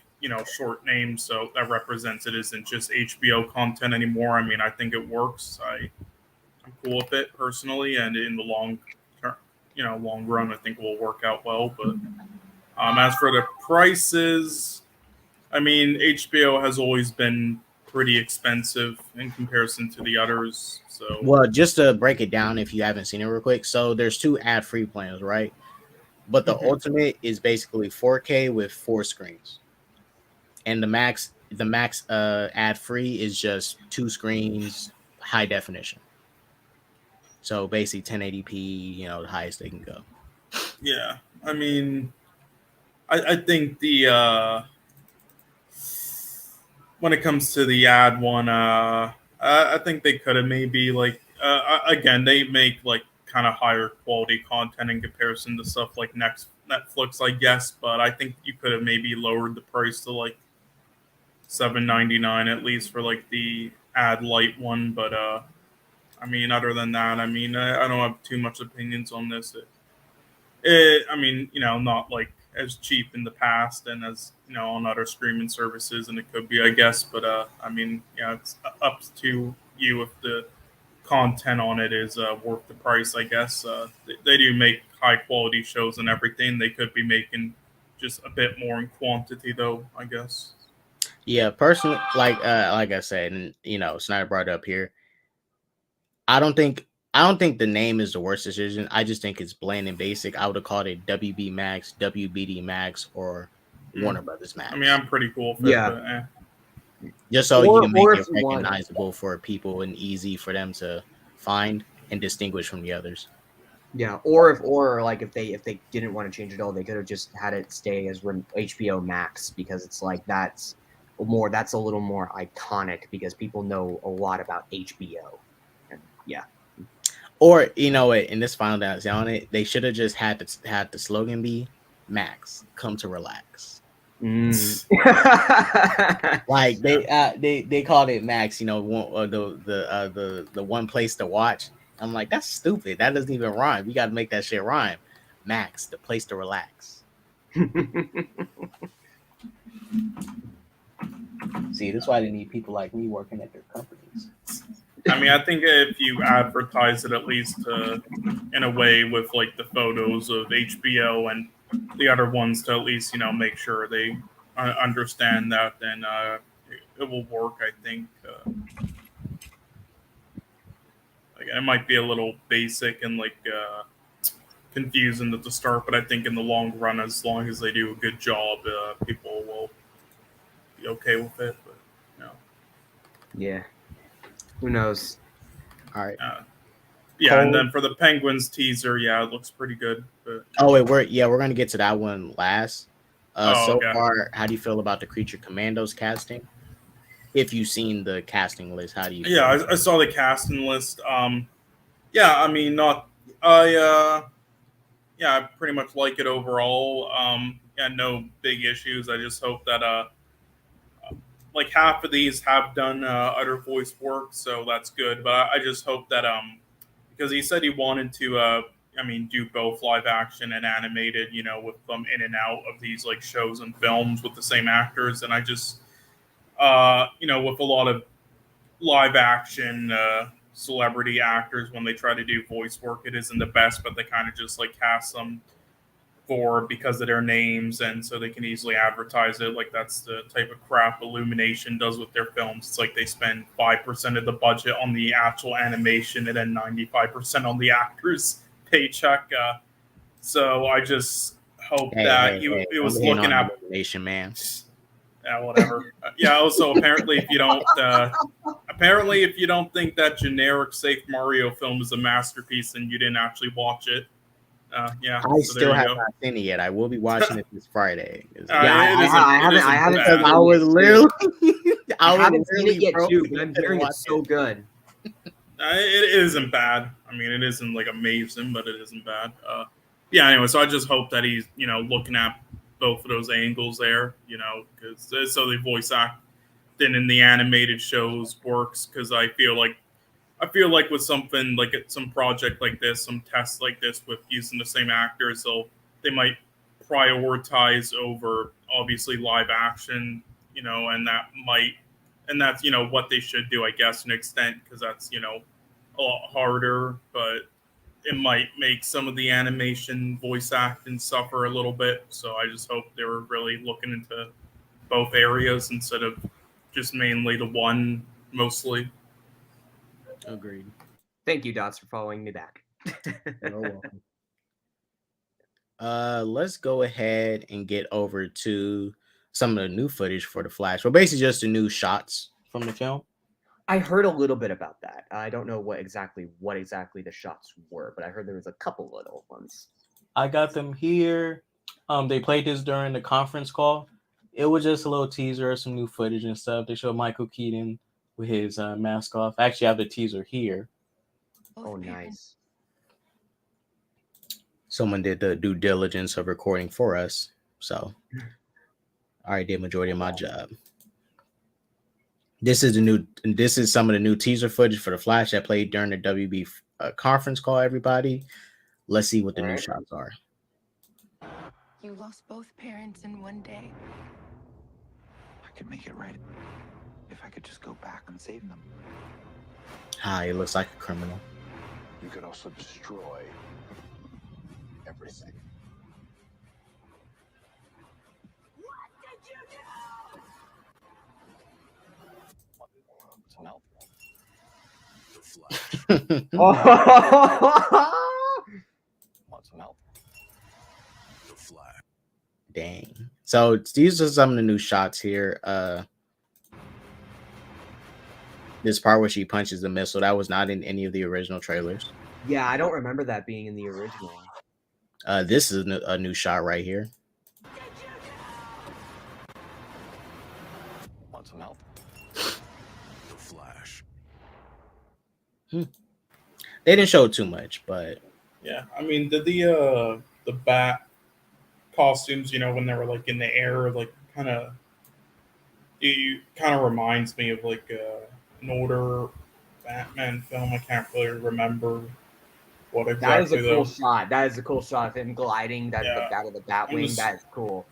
short name, so that represents it isn't just HBO content anymore. I mean, I think it works. I'm cool with it personally, and in the long term, long run, I think it will work out well. But as for the prices, I mean, HBO has always been pretty expensive in comparison to the others. So, well, just to break it down, if you haven't seen it real quick, so there's 2 ad-free plans, right? But the ultimate is basically 4K with 4 screens, and the max ad-free is just 2 screens, high definition. So basically 1080p, the highest they can go. Yeah, I mean, I think when it comes to the ad one, I think they could have maybe again, they make like kind of higher quality content in comparison to stuff like Netflix, I guess. But I think you could have maybe lowered the price to like $7.99 at least for like the ad light one. But I mean, other than that, I mean, I don't have too much opinions on this. I mean, not like as cheap in the past and as on other streaming services, and it could be, I guess. But I mean, yeah, it's up to you if the content on it is worth the price. I guess they do make high quality shows and everything. They could be making just a bit more in quantity, though. I guess. Yeah, personally, like I said, and Snyder brought it up here. I don't think the name is the worst decision. I just think it's bland and basic. I would have called it WB Max, WBD Max, or Warner Brothers Max. I mean, I'm pretty cool with it. But, just so you can make it recognizable for people and easy for them to find and distinguish from the others. Yeah, or if they didn't want to change it all, they could have just had it stay as HBO Max, because it's like that's a little more iconic because people know a lot about HBO. And yeah. Or in this final dance on it, they should have just had the slogan be Max, come to relax. Like they called it Max, the one place to watch. I'm like, that's stupid. That doesn't even rhyme. We got to make that shit rhyme. Max, the place to relax. See, that's why they need people like me working at their companies. I mean, I think if you advertise it at least in a way with like the photos of HBO and the other ones to at least make sure they understand that, then it will work. I think. It might be a little basic and confusing at the start, but I think in the long run, as long as they do a good job, people will be okay with it. But yeah, who knows? All right. Yeah, and then for the Penguins teaser, yeah, it looks pretty good. But, we're gonna get to that one last. Okay. Far, how do you feel about the Creature Commandos casting? If you've seen the casting list, how do you? Yeah, I saw the casting list. Yeah, I mean, I pretty much like it overall. Yeah, no big issues. I just hope that like half of these have done other voice work, so that's good. But I just hope that because he said he wanted to do both live action and animated, with them in and out of these like shows and films with the same actors, and I just with a lot of live action celebrity actors when they try to do voice work, it isn't the best, but they kind of just like cast them for because of their names, and so they can easily advertise it. Like that's the type of crap Illumination does with their films. It's like they spend 5% of the budget on the actual animation and then 95% on the actor's paycheck. So I just hope that it was looking at Illumination, man. Yeah, whatever. Yeah. Also, apparently, if you don't think that generic safe Mario film is a masterpiece, then you didn't actually watch it. Yeah, I still have not seen it yet. I will be watching it this Friday. I haven't. I was literally. I haven't seen it yet too, but I'm hearing it's so good. It isn't bad. I mean, it isn't like amazing, but it isn't bad. Yeah. Anyway, so I just hope that he's looking at both of those angles there, because so the voice acting in the animated shows works. Because I feel like with something like some project like this, some test like this with using the same actors, they might prioritize over obviously live action, and that's what they should do, I guess, to an extent, because that's a lot harder, but it might make some of the animation voice acting suffer a little bit. So I just hope they were really looking into both areas instead of just mainly the one mostly. Agreed. Thank you, Dots, for following me back. You're welcome. Let's go ahead and get over to some of the new footage for The Flash. Well, basically just the new shots from the film. I heard a little bit about that. I don't know what exactly the shots were, but I heard there was a couple little ones. I got them here. They played this during the conference call. It was just a little teaser of some new footage and stuff. They showed Michael Keaton with his mask off. I actually have the teaser here. Oh, nice. Someone did the due diligence of recording for us, so I already did majority of my job. This is some of the new teaser footage for The Flash that played during the WB conference call, everybody. Let's see what the new shots are. You lost both parents in one day. I could make it right if I could just go back and save them. He looks like a criminal. You could also destroy everything. What did you do? Melt. The Flash. What's melt? The Flash. Dang. So these are some of the new shots here. This part where she punches the missile, that was not in any of the original trailers. Yeah, I don't remember that being in the original. This is a new shot right here. What's melt? The Flash. They didn't show too much, but yeah, I mean, the bat costumes, when they were like in the air, like it kind of reminds me of like an older Batman film. I can't really remember what exactly. That is a cool shot. That is a cool shot of him gliding out of the Batwing. That is cool.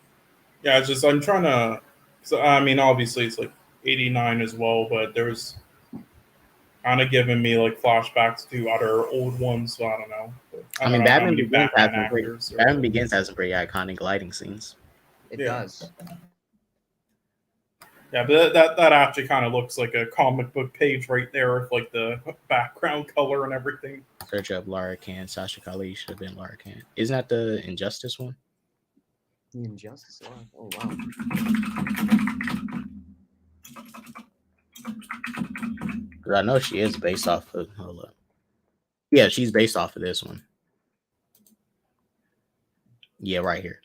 Yeah, it's just I'm trying to. So I mean, obviously it's like '89 as well, but there's kind of giving me like flashbacks to other old ones. So I don't know. Batman Begins has some pretty iconic lighting scenes. It does. Yeah, but that actually kind of looks like a comic book page right there with like the background color and everything. Search up Lara Khan. Sasha Kali should have been Lara Khan. Isn't that the Injustice one? The Injustice one? Oh, wow. I know she is based off of. Hold up. Yeah, she's based off of this one. Yeah, right here.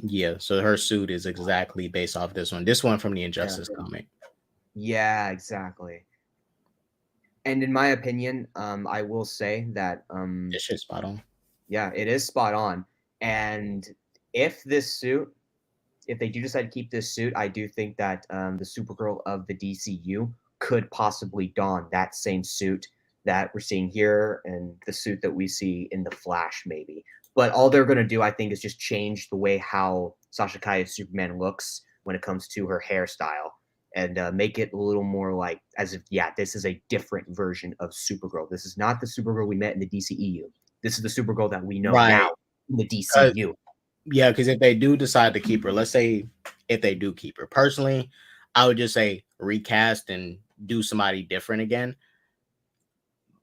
Yeah, so her suit is exactly based off this one. This one from the Injustice comic. Yeah, exactly. And in my opinion, I will say that this shit's spot on. Yeah, it is spot on. And if they do decide to keep this suit, I do think that the Supergirl of the DCU could possibly don that same suit that we're seeing here and the suit that we see in the Flash, maybe. But all they're going to do, I think, is just change the way how Sasha Kaya's Superman looks when it comes to her hairstyle and make it a little more like as if, yeah, this is a different version of Supergirl. This is not the Supergirl we met in the DCEU. This is the Supergirl that we know now in the DCU. Yeah, because if they do decide to keep her, let's say if they do keep her, personally, I would just say recast and do somebody different again.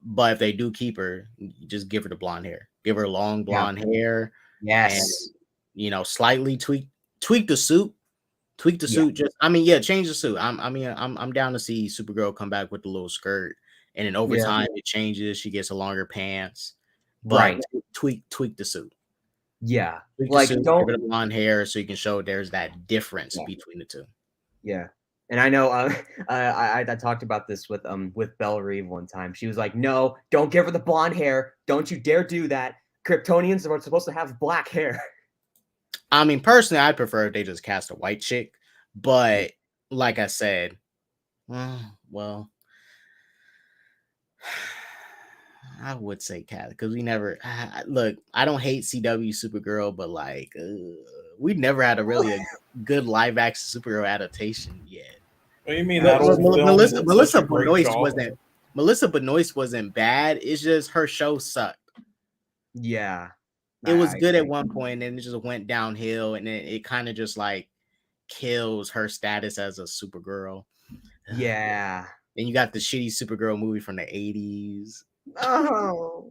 But if they do keep her, just give her the blonde hair. Give her long blonde hair. Yes. And, slightly tweak the suit. Tweak the suit. Change the suit. I'm down to see Supergirl come back with the little skirt, and then over time it changes. She gets a longer pants. But tweak the suit. Yeah. Tweak Like, the suit, don't give her the blonde hair so you can show there's that difference between the two. Yeah. And I know I talked about this with Belle Reeve one time. She was like, "No, don't give her the blonde hair. Don't you dare do that. Kryptonians are supposed to have black hair." I mean, personally, I'd prefer if they just cast a white chick. But like I said, well, I would say cat because we never look. I don't hate CW Supergirl, but like we never had a good live action Supergirl adaptation yet. What do you mean? Melissa Benoist wasn't bad. It's just her show sucked. Yeah, it was good at one point, and it just went downhill, and it kind of just like kills her status as a Supergirl. Yeah. Then you got the shitty Supergirl movie from the 80s. Oh.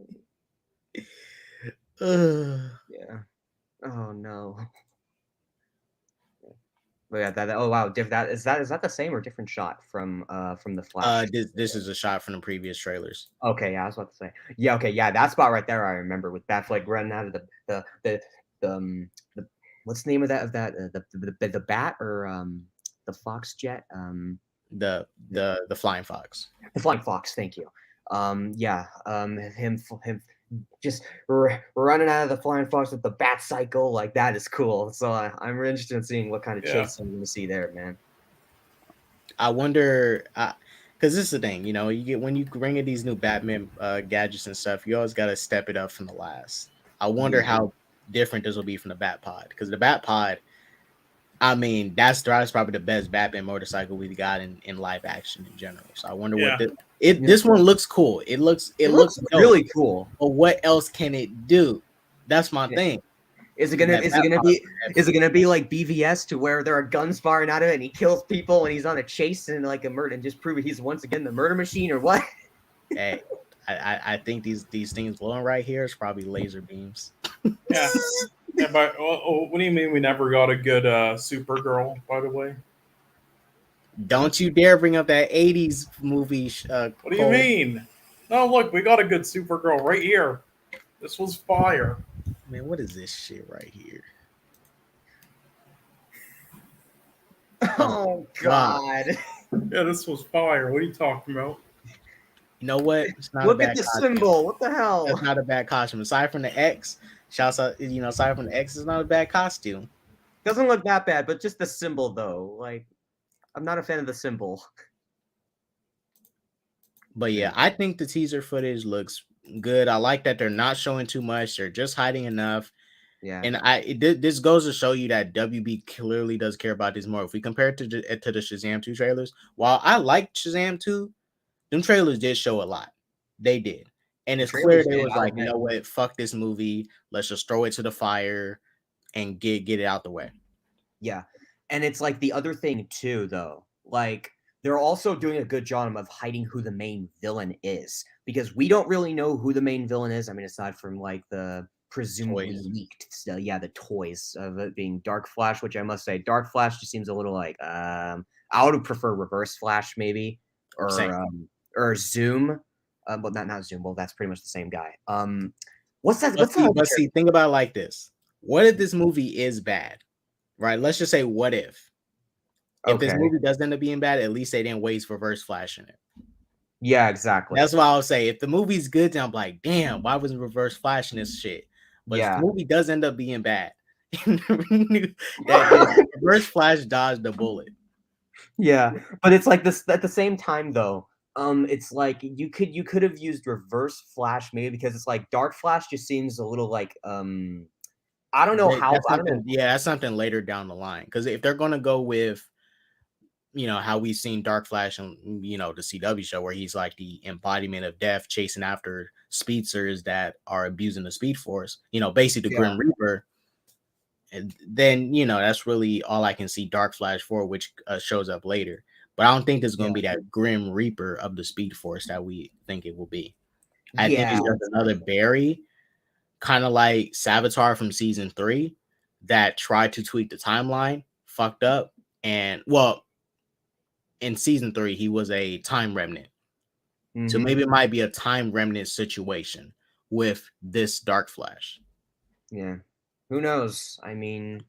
Yeah. Oh no. But yeah, that oh wow, is that the same or different shot from the Flash? This is a shot from the previous trailers. Okay, yeah, I was about to say. Yeah, okay, yeah, that spot right there I remember with Batfleck running out of the what's the name of that the bat or the Fox jet? The Flying Fox. The Flying Fox, thank you. Him just running out of the Flying Fox with the bat cycle, like that is cool. So I'm really interested in seeing what kind of chase I'm going to see there, man. I wonder, because this is the thing, you get when you bring in these new Batman gadgets and stuff, you always got to step it up from the last. I wonder how different this will be from the Bat Pod, because the Bat Pod, I mean, that's probably the best Batman motorcycle we've got in live action in general. So I wonder what this one looks cool. It looks really cool. But what else can it do? That's my thing. Is it gonna be like BVS to where there are guns firing out of it and he kills people and he's on a chase and like a murder and just prove he's once again the murder machine or what? Hey, I think these things blowing right here is probably laser beams. Yeah. Yeah, but what do you mean we never got a good Supergirl, by the way? Don't you dare bring up that 80s movie. What do you mean? No, look, we got a good Supergirl right here. This was fire. Man, what is this shit right here? Oh, God. Yeah, this was fire. What are you talking about? You know what? Look at the symbol. What the hell? That's not a bad costume. Aside from the X, aside from the X, it's not a bad costume. Doesn't look that bad, but just the symbol, though. Like, I'm not a fan of the symbol. But yeah, I think the teaser footage looks good. I like that they're not showing too much. They're just hiding enough. Yeah. And this goes to show you that WB clearly does care about this more. If we compare it to the Shazam 2 trailers, while I liked Shazam 2, them trailers did show a lot. They did. And it's clear they was like, you know what, fuck this movie. Let's just throw it to the fire and get it out the way. Yeah. And it's like the other thing too, though. Like, they're also doing a good job of hiding who the main villain is. Because we don't really know who the main villain is. I mean, aside from like the presumably leaked the toys of it being Dark Flash, which I must say, Dark Flash just seems a little like I would prefer Reverse Flash maybe. Or Zoom. But not Zoom. Well, that's pretty much the same guy. What's that? But see, think about it like this. What if this movie is bad? Right? Let's just say what if. If this movie does end up being bad, at least they didn't waste Reverse Flash in it. Yeah, exactly. That's why I would say if the movie's good, then I'm like, damn, why wasn't Reverse Flash in this shit? But if the movie does end up being bad, that Reverse Flash dodged the bullet. Yeah, but it's like this at the same time though. It's like you could have used Reverse Flash maybe, because it's like Dark Flash just seems a little like I don't know how That's I don't know. something, yeah, that's something later down the line. Because if they're gonna go with, how we've seen Dark Flash and the CW show where he's like the embodiment of death, chasing after speedsters that are abusing the Speed Force, basically the Yeah. Grim Reaper. And then that's really all I can see Dark Flash for, which shows up later. But I don't think there's going to be that Grim Reaper of the Speed Force that we think it will be. I think it's just another Barry, kind of like Savitar from season 3, that tried to tweak the timeline, fucked up, and in season 3 he was a time remnant. So maybe it might be a time remnant situation with this Dark Flash. Yeah. Who knows? I mean,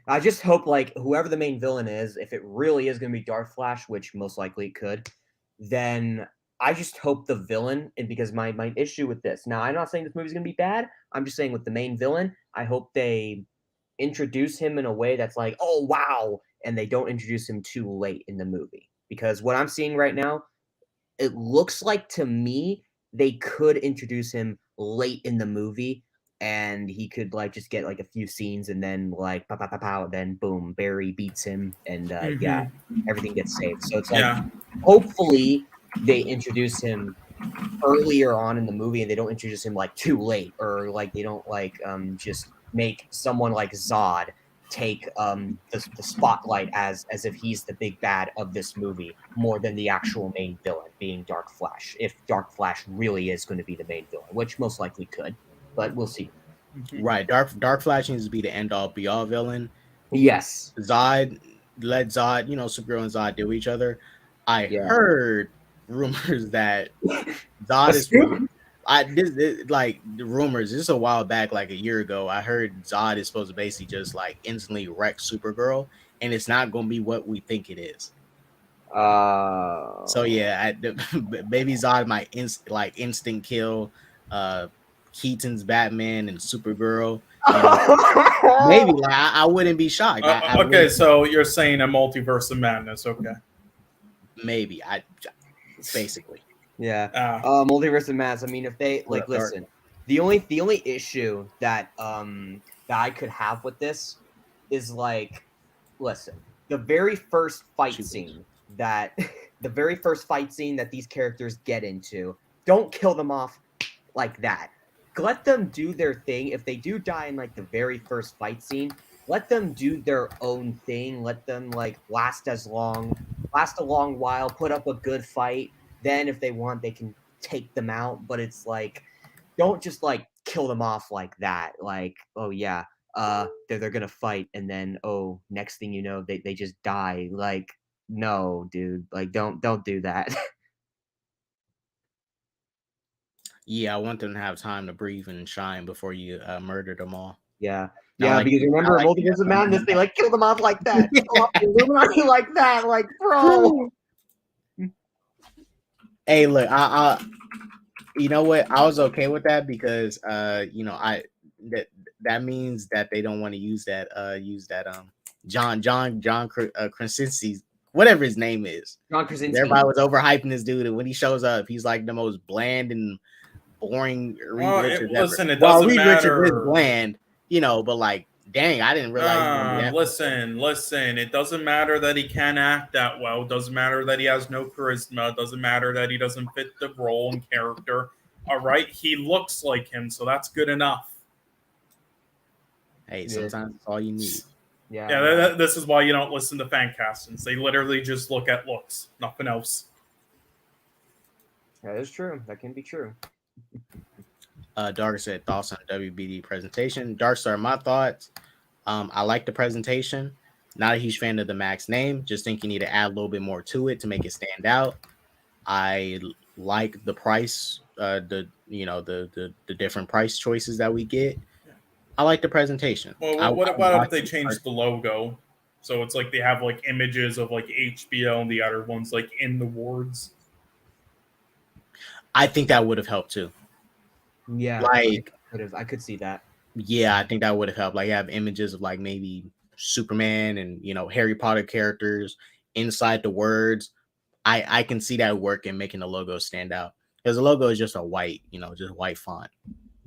I just hope like whoever the main villain is, if it really is going to be Dark Flash, which most likely it could, then I just hope the villain, and because my issue with this, now I'm not saying this movie's going to be bad, I'm just saying with the main villain, I hope they introduce him in a way that's like, oh wow, and they don't introduce him too late in the movie. Because what I'm seeing right now, it looks like to me they could introduce him late in the movie, and he could like just get like a few scenes, and then like pow, pow, pow, pow, then boom, Barry beats him, and yeah, everything gets saved. So it's like hopefully they introduce him earlier on in the movie, and they don't introduce him like too late, or like they don't like just make someone like Zod take the spotlight as if he's the big bad of this movie more than the actual main villain being Dark Flash. If Dark Flash really is going to be the main villain, which most likely could, but we'll see. Right, Dark Flash needs to be the end all be all villain. Yes, Zod, let Zod, Supergirl and Zod deal with each other. I heard rumors that Zod is like the rumors. This is a while back, like a year ago. I heard Zod is supposed to basically just like instantly wreck Supergirl, and it's not going to be what we think it is. So yeah, maybe Zod might instant kill Keaton's Batman and Supergirl. Maybe like I wouldn't be shocked. Okay, so you're saying a multiverse of madness? Okay, maybe basically. Yeah. Multiverse of Madness. I mean, if they like listen, the only issue that I could have with this is like, listen, the very first fight scene that these characters get into, don't kill them off like that. Let them do their thing. If they do die in like the very first fight scene, let them do their own thing. Let them like last a long while, put up a good fight. Then if they want, they can take them out. But it's like, don't just like kill them off like that. Like, oh yeah, they're gonna fight, and then next thing you know, they just die. Like, no, dude, like don't do that. Yeah, I want them to have time to breathe and shine before you murder them all. Yeah. Because remember, Multiverse of Madness, they like kill them off like that. Kill off the Illuminati like that, like bro. Hey, look, I you know what? I was okay with that because that means that they don't want to use that John Krasinski's, whatever his name is. John Krasinski. Everybody was overhyping this dude, and when he shows up, he's like the most bland and boring Reed Richards listen, ever. it doesn't Reed matter. Richards is bland, but like, dang, I didn't realize. Listen. It doesn't matter that he can't act that well. It doesn't matter that he has no charisma. It doesn't matter that he doesn't fit the role and character. All right, he looks like him, so that's good enough. Hey, sometimes that's all you need. Yeah. This is why you don't listen to fan castings. They literally just look at looks, nothing else. That is true. That can be true. Dark said thoughts on WBD presentation. Darkstar, my thoughts. I like the presentation. Not a huge fan of the Max name. Just think you need to add a little bit more to it to make it stand out. I like the price, the different price choices that we get. I like the presentation. Well, what about if they change the logo? So it's like they have like images of like HBO and the other ones like in the wards. I think that would have helped too. Yeah, like I could see that. Yeah, I think that would have helped. Like have images of like maybe Superman and Harry Potter characters inside the words I can see that working, making the logo stand out because the logo is just a white, just white font.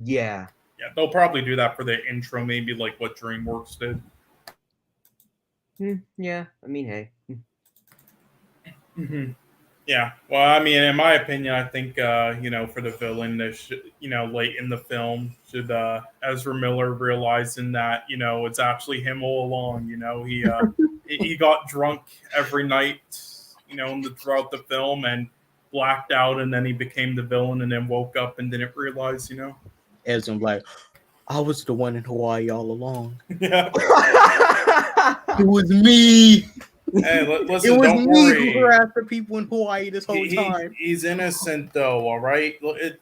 Yeah. Yeah, they'll probably do that for the intro, maybe like what DreamWorks did. Yeah. I mean, hey. Mm-hmm. Yeah, well, I mean, in my opinion, I think for the villain, late in the film, should Ezra Miller realizing that it's actually him all along. He got drunk every night, throughout the film and blacked out, and then he became the villain, and then woke up and didn't realize. Ezra like, I was the one in Hawaii all along. Yeah, It was me. Hey, listen, It was don't me worry. who harassed the people in Hawaii this whole time. He's innocent, though. All right,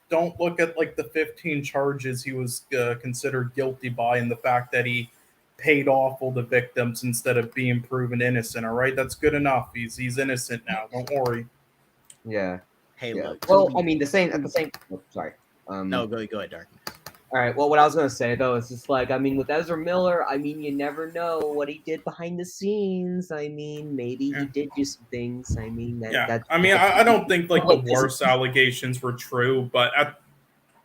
don't look at like the 15 charges he was considered guilty by, and the fact that he paid off all the victims instead of being proven innocent. All right, that's good enough. He's innocent now. Don't worry. Yeah. Hey, Yeah. look. Well, I mean, at the same. Oh, sorry. No, go ahead, Darkness. All right. Well, what I was gonna say though is just like, I mean, with Ezra Miller, I mean, you never know what he did behind the scenes. I mean, maybe he did do some things. I mean, I don't think like the worst allegations were true, but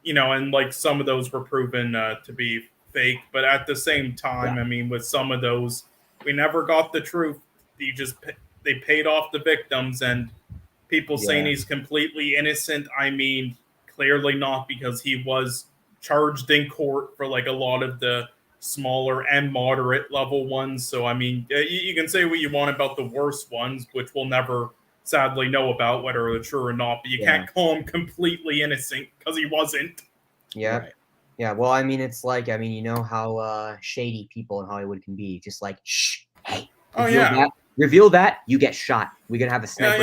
and like some of those were proven to be fake. But at the same time, I mean, with some of those, we never got the truth. They paid off the victims, and people saying he's completely innocent. I mean, clearly not, because he was charged in court for like a lot of the smaller and moderate level ones. So I mean, you can say what you want about the worst ones, which we'll never sadly know about whether they're true or not, but you can't call him completely innocent because he wasn't. Yeah. Right. Yeah. Well, I mean, it's like, I mean, you know how shady people in Hollywood can be. Just like, shh, hey. Reveal that, you get shot. We're gonna have a sniper.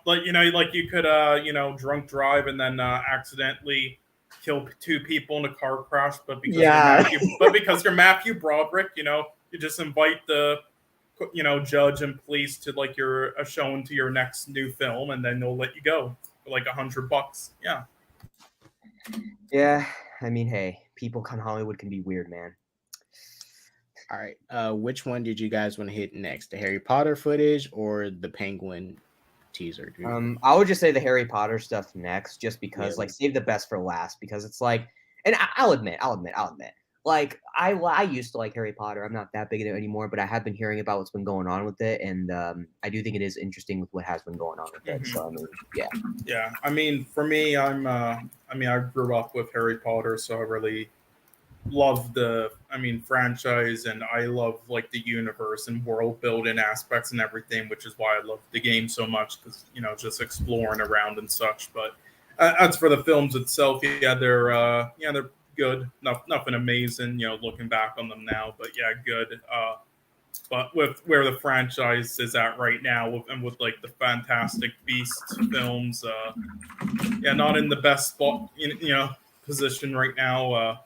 Like you could drunk drive and then accidentally kill 2 people in a car crash, but because you're Matthew Broderick, you just invite the judge and police to like your showing to your next new film, and then they'll let you go for like $100. Yeah. Yeah, I mean, hey, people in Hollywood can be weird, man. All right. Which one did you guys want to hit next? The Harry Potter footage or the Penguin teaser? Dude? I would just say the Harry Potter stuff next, just because like save the best for last, because it's like, and I'll admit, like I used to like Harry Potter. I'm not that big into it anymore, but I have been hearing about what's been going on with it, and I do think it is interesting with what has been going on with it. So I mean, yeah. I mean, for me, I grew up with Harry Potter, so I really love the franchise, and I love like the universe and world building aspects and everything, which is why I love the game so much, because just exploring around and such. But as for the films itself, they're good. Nothing amazing, looking back on them now, but good. But with where the franchise is at right now, with like the Fantastic Beasts films, not in the best spot, position right now.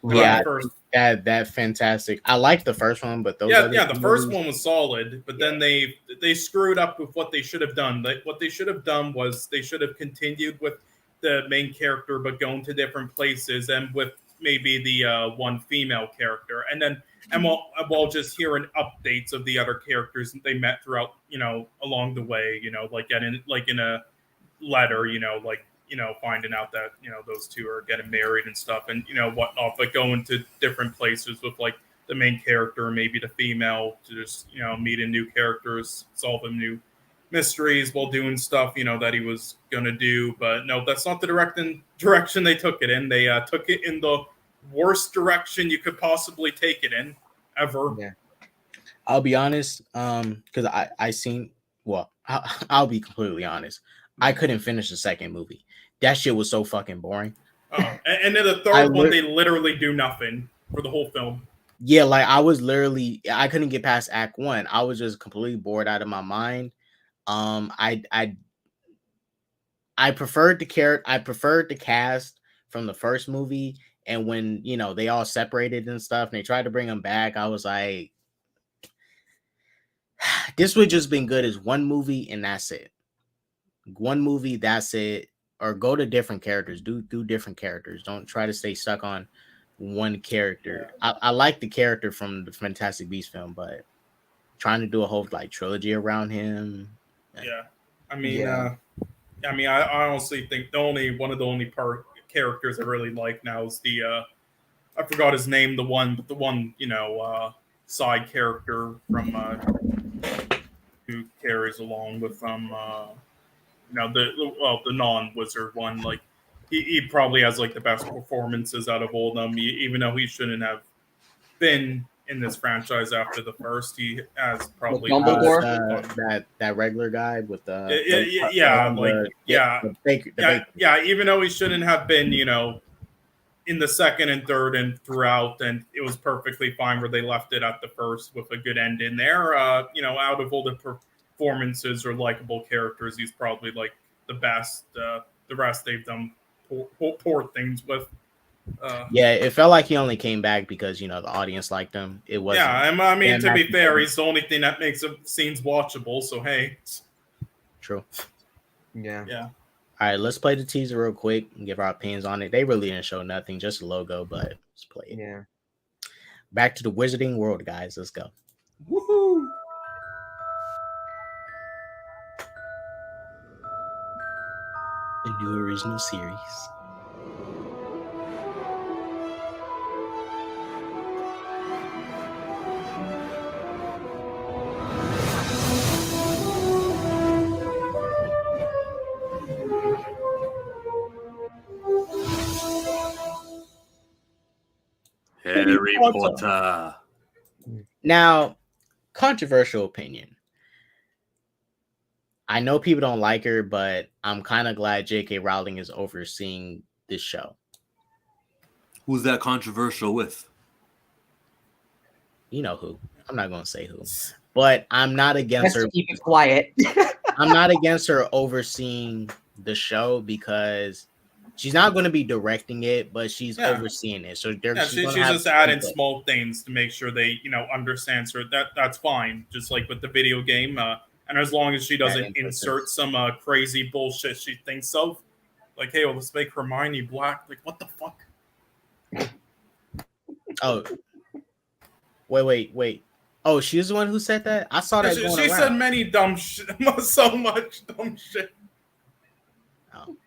That fantastic. I liked the first one, but those the first one was solid, but then they screwed up with what they should have done. What they should have done was they should have continued with the main character, but going to different places, and with maybe the one female character, and while just hearing updates of the other characters that they met throughout, along the way, like in a letter, finding out that those two are getting married and stuff, and whatnot, but going to different places with like the main character, maybe the female, to just meeting new characters, solving new mysteries while doing stuff that he was gonna do. But no, that's not the direction they took it in. They took it in the worst direction you could possibly take it in ever. Yeah. I'll be honest, because I'll be completely honest. I couldn't finish the second movie. That shit was so fucking boring. Oh, and then the third one, they literally do nothing for the whole film. Yeah, like I couldn't get past Act 1. I was just completely bored out of my mind. I preferred the cast from the first movie, and when they all separated and stuff, and they tried to bring them back, I was like, this would just been good as one movie, and that's it. One movie, that's it. Or go to different characters. Do different characters. Don't try to stay stuck on one character. I like the character from the Fantastic Beasts film, but trying to do a whole like trilogy around him. Yeah. I mean, Yeah. I honestly think one of the only characters I really like now is the I forgot his name, the one side character from who carries along with the non-wizard one. Like he probably has like the best performances out of all of them, even though he shouldn't have been in this franchise after the first. He has probably the most Dumbledore? fun. That regular guy with the Even though he shouldn't have been, in the second and third and throughout, and it was perfectly fine where they left it at the first with a good end in there. Out of all the performances or likable characters, he's probably like the best. The rest they've done poor things with. Yeah, it felt like he only came back because the audience liked him. It wasn't. Yeah, I mean, to be fair, he's the only thing that makes the scenes watchable. So hey, true. Yeah. Yeah. All right, let's play the teaser real quick and give our opinions on it. They really didn't show nothing, just a logo, but let's play it. Yeah. Back to the Wizarding World, guys. Let's go. Woohoo! A new original series. Harry Potter. Now, controversial opinion. I know people don't like her, but I'm kind of glad J.K. Rowling is overseeing this show. Who's that controversial with? You know who. I'm not going to say who. But I'm not against her. Keep it quiet. I'm not against her overseeing the show because she's not going to be directing it, but she's overseeing it. So she's just adding small things to make sure they, understand. So that's fine. Just like with the video game, and as long as she doesn't insert some crazy bullshit she thinks of, like, hey, let's make Hermione black. Like, what the fuck? Oh, wait. Oh, she's the one who said that? I saw that. She said many dumb shit, so much dumb shit. Oh.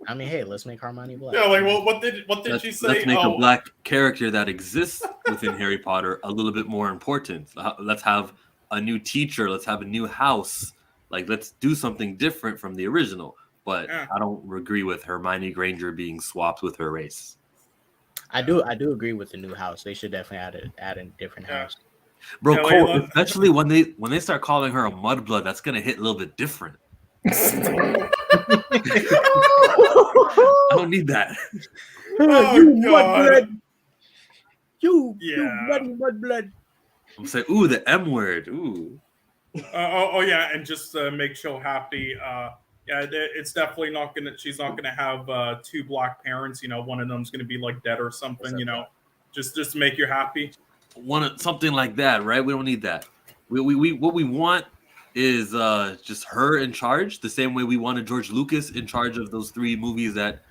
I mean, hey, let's make Hermione black. Yeah, like, well, what did she say? Let's make a black character that exists within Harry Potter a little bit more important. Let's have a new teacher. Let's have a new house. Like, let's do something different from the original. But I don't agree with Hermione Granger being swapped with her race. I do agree with the new house. They should definitely add a different house. Bro, Cole, especially when they start calling her a mudblood, that's gonna hit a little bit different. I don't need that. You mudblood. You bloody mudblood. I'm saying, ooh, the M word. Ooh. And just to make Chill happy. It's definitely not gonna. She's not gonna have two black parents. One of them's gonna be like dead or something. Just to make you happy. Something like that, right? We don't need that. We what we want is just her in charge, the same way we wanted George Lucas in charge of those 3 movies that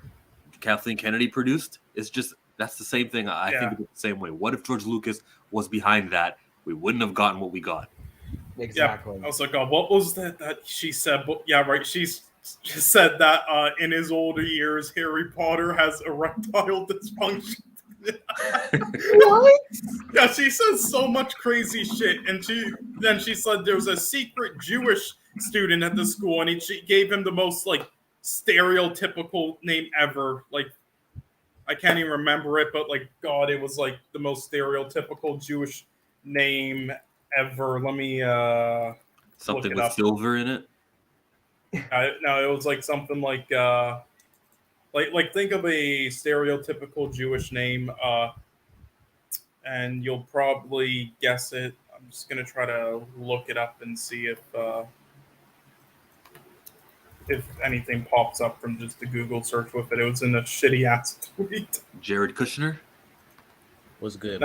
Kathleen Kennedy produced. It's just that's the same thing. I think it's the same way. What if George Lucas was behind that? We wouldn't have gotten what we got. Exactly. Yeah, I was like, oh, what was that she said? Yeah, right. She's said that in his older years, Harry Potter has erectile dysfunction. What? Yeah, she says so much crazy shit, and she said there was a secret Jewish student at the school, and she gave him the most like stereotypical name ever. Like, I can't even remember it, but like, God, it was like the most stereotypical Jewish name ever. Let me something with silver in it. No, it was like something like think of a stereotypical Jewish name, and you'll probably guess it. I'm just gonna try to look it up and see if anything pops up from just the Google search with it. It was in a shitty ass tweet. Jared Kushner was good.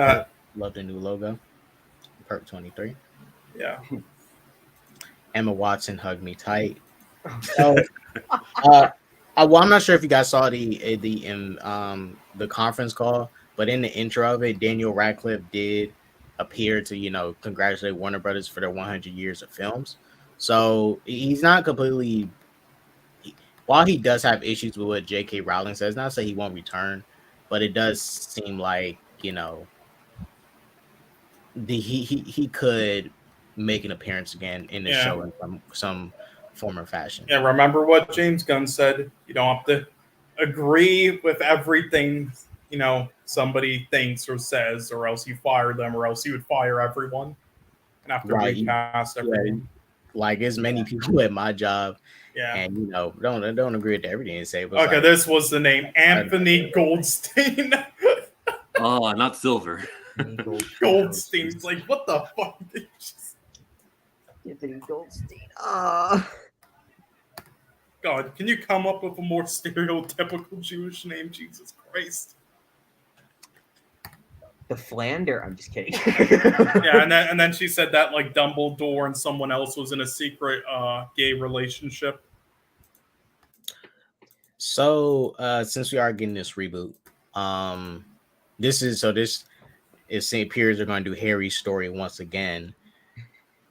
Love the new logo. Perk 23. Yeah. Emma Watson hugged me tight. So, well, I'm not sure if you guys saw the conference call, but in the intro of it, Daniel Radcliffe did appear to congratulate Warner Brothers for their 100 years of films. So he's not completely. While he does have issues with what J.K. Rowling says, not to say he won't return, but it does seem like he could make an appearance again in the Yeah. show in some form or fashion. Yeah, remember what James Gunn said? You don't have to agree with everything, somebody thinks or says, or else you fire them, or else you would fire everyone and have to Right. recast everything. Like as many people at my job, Yeah. and don't agree with everything they say. But Okay, this was the name. Anthony Goldstein. Oh, not Silver. Goldstein's like, what the fuck? Anthony Goldstein. God, can you come up with a more stereotypical Jewish name? Jesus Christ. The Flander. I'm just kidding. Yeah, and then she said that like Dumbledore and someone else was in a secret gay relationship. So since we are getting this reboot, this is St. Pierre's are going to do Harry's story once again.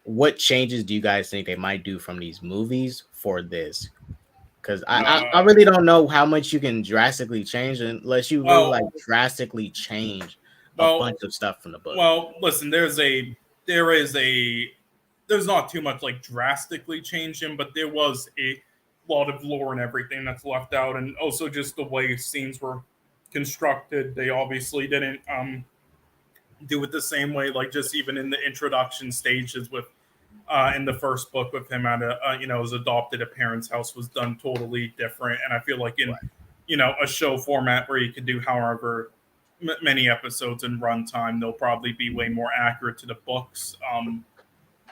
What changes do you guys think they might do from these movies for this? Because I really don't know how much you can drastically change unless you really drastically change a bunch of stuff from the book. Well, listen, there's not too much like drastically changing, but there was a lot of lore and everything that's left out, and also just the way scenes were constructed. They obviously didn't do it the same way, like just even in the introduction stages with in the first book with him at his adopted parents' house was done totally different. And I feel like in a show format where you could do however many episodes in runtime, they'll probably be way more accurate to the books.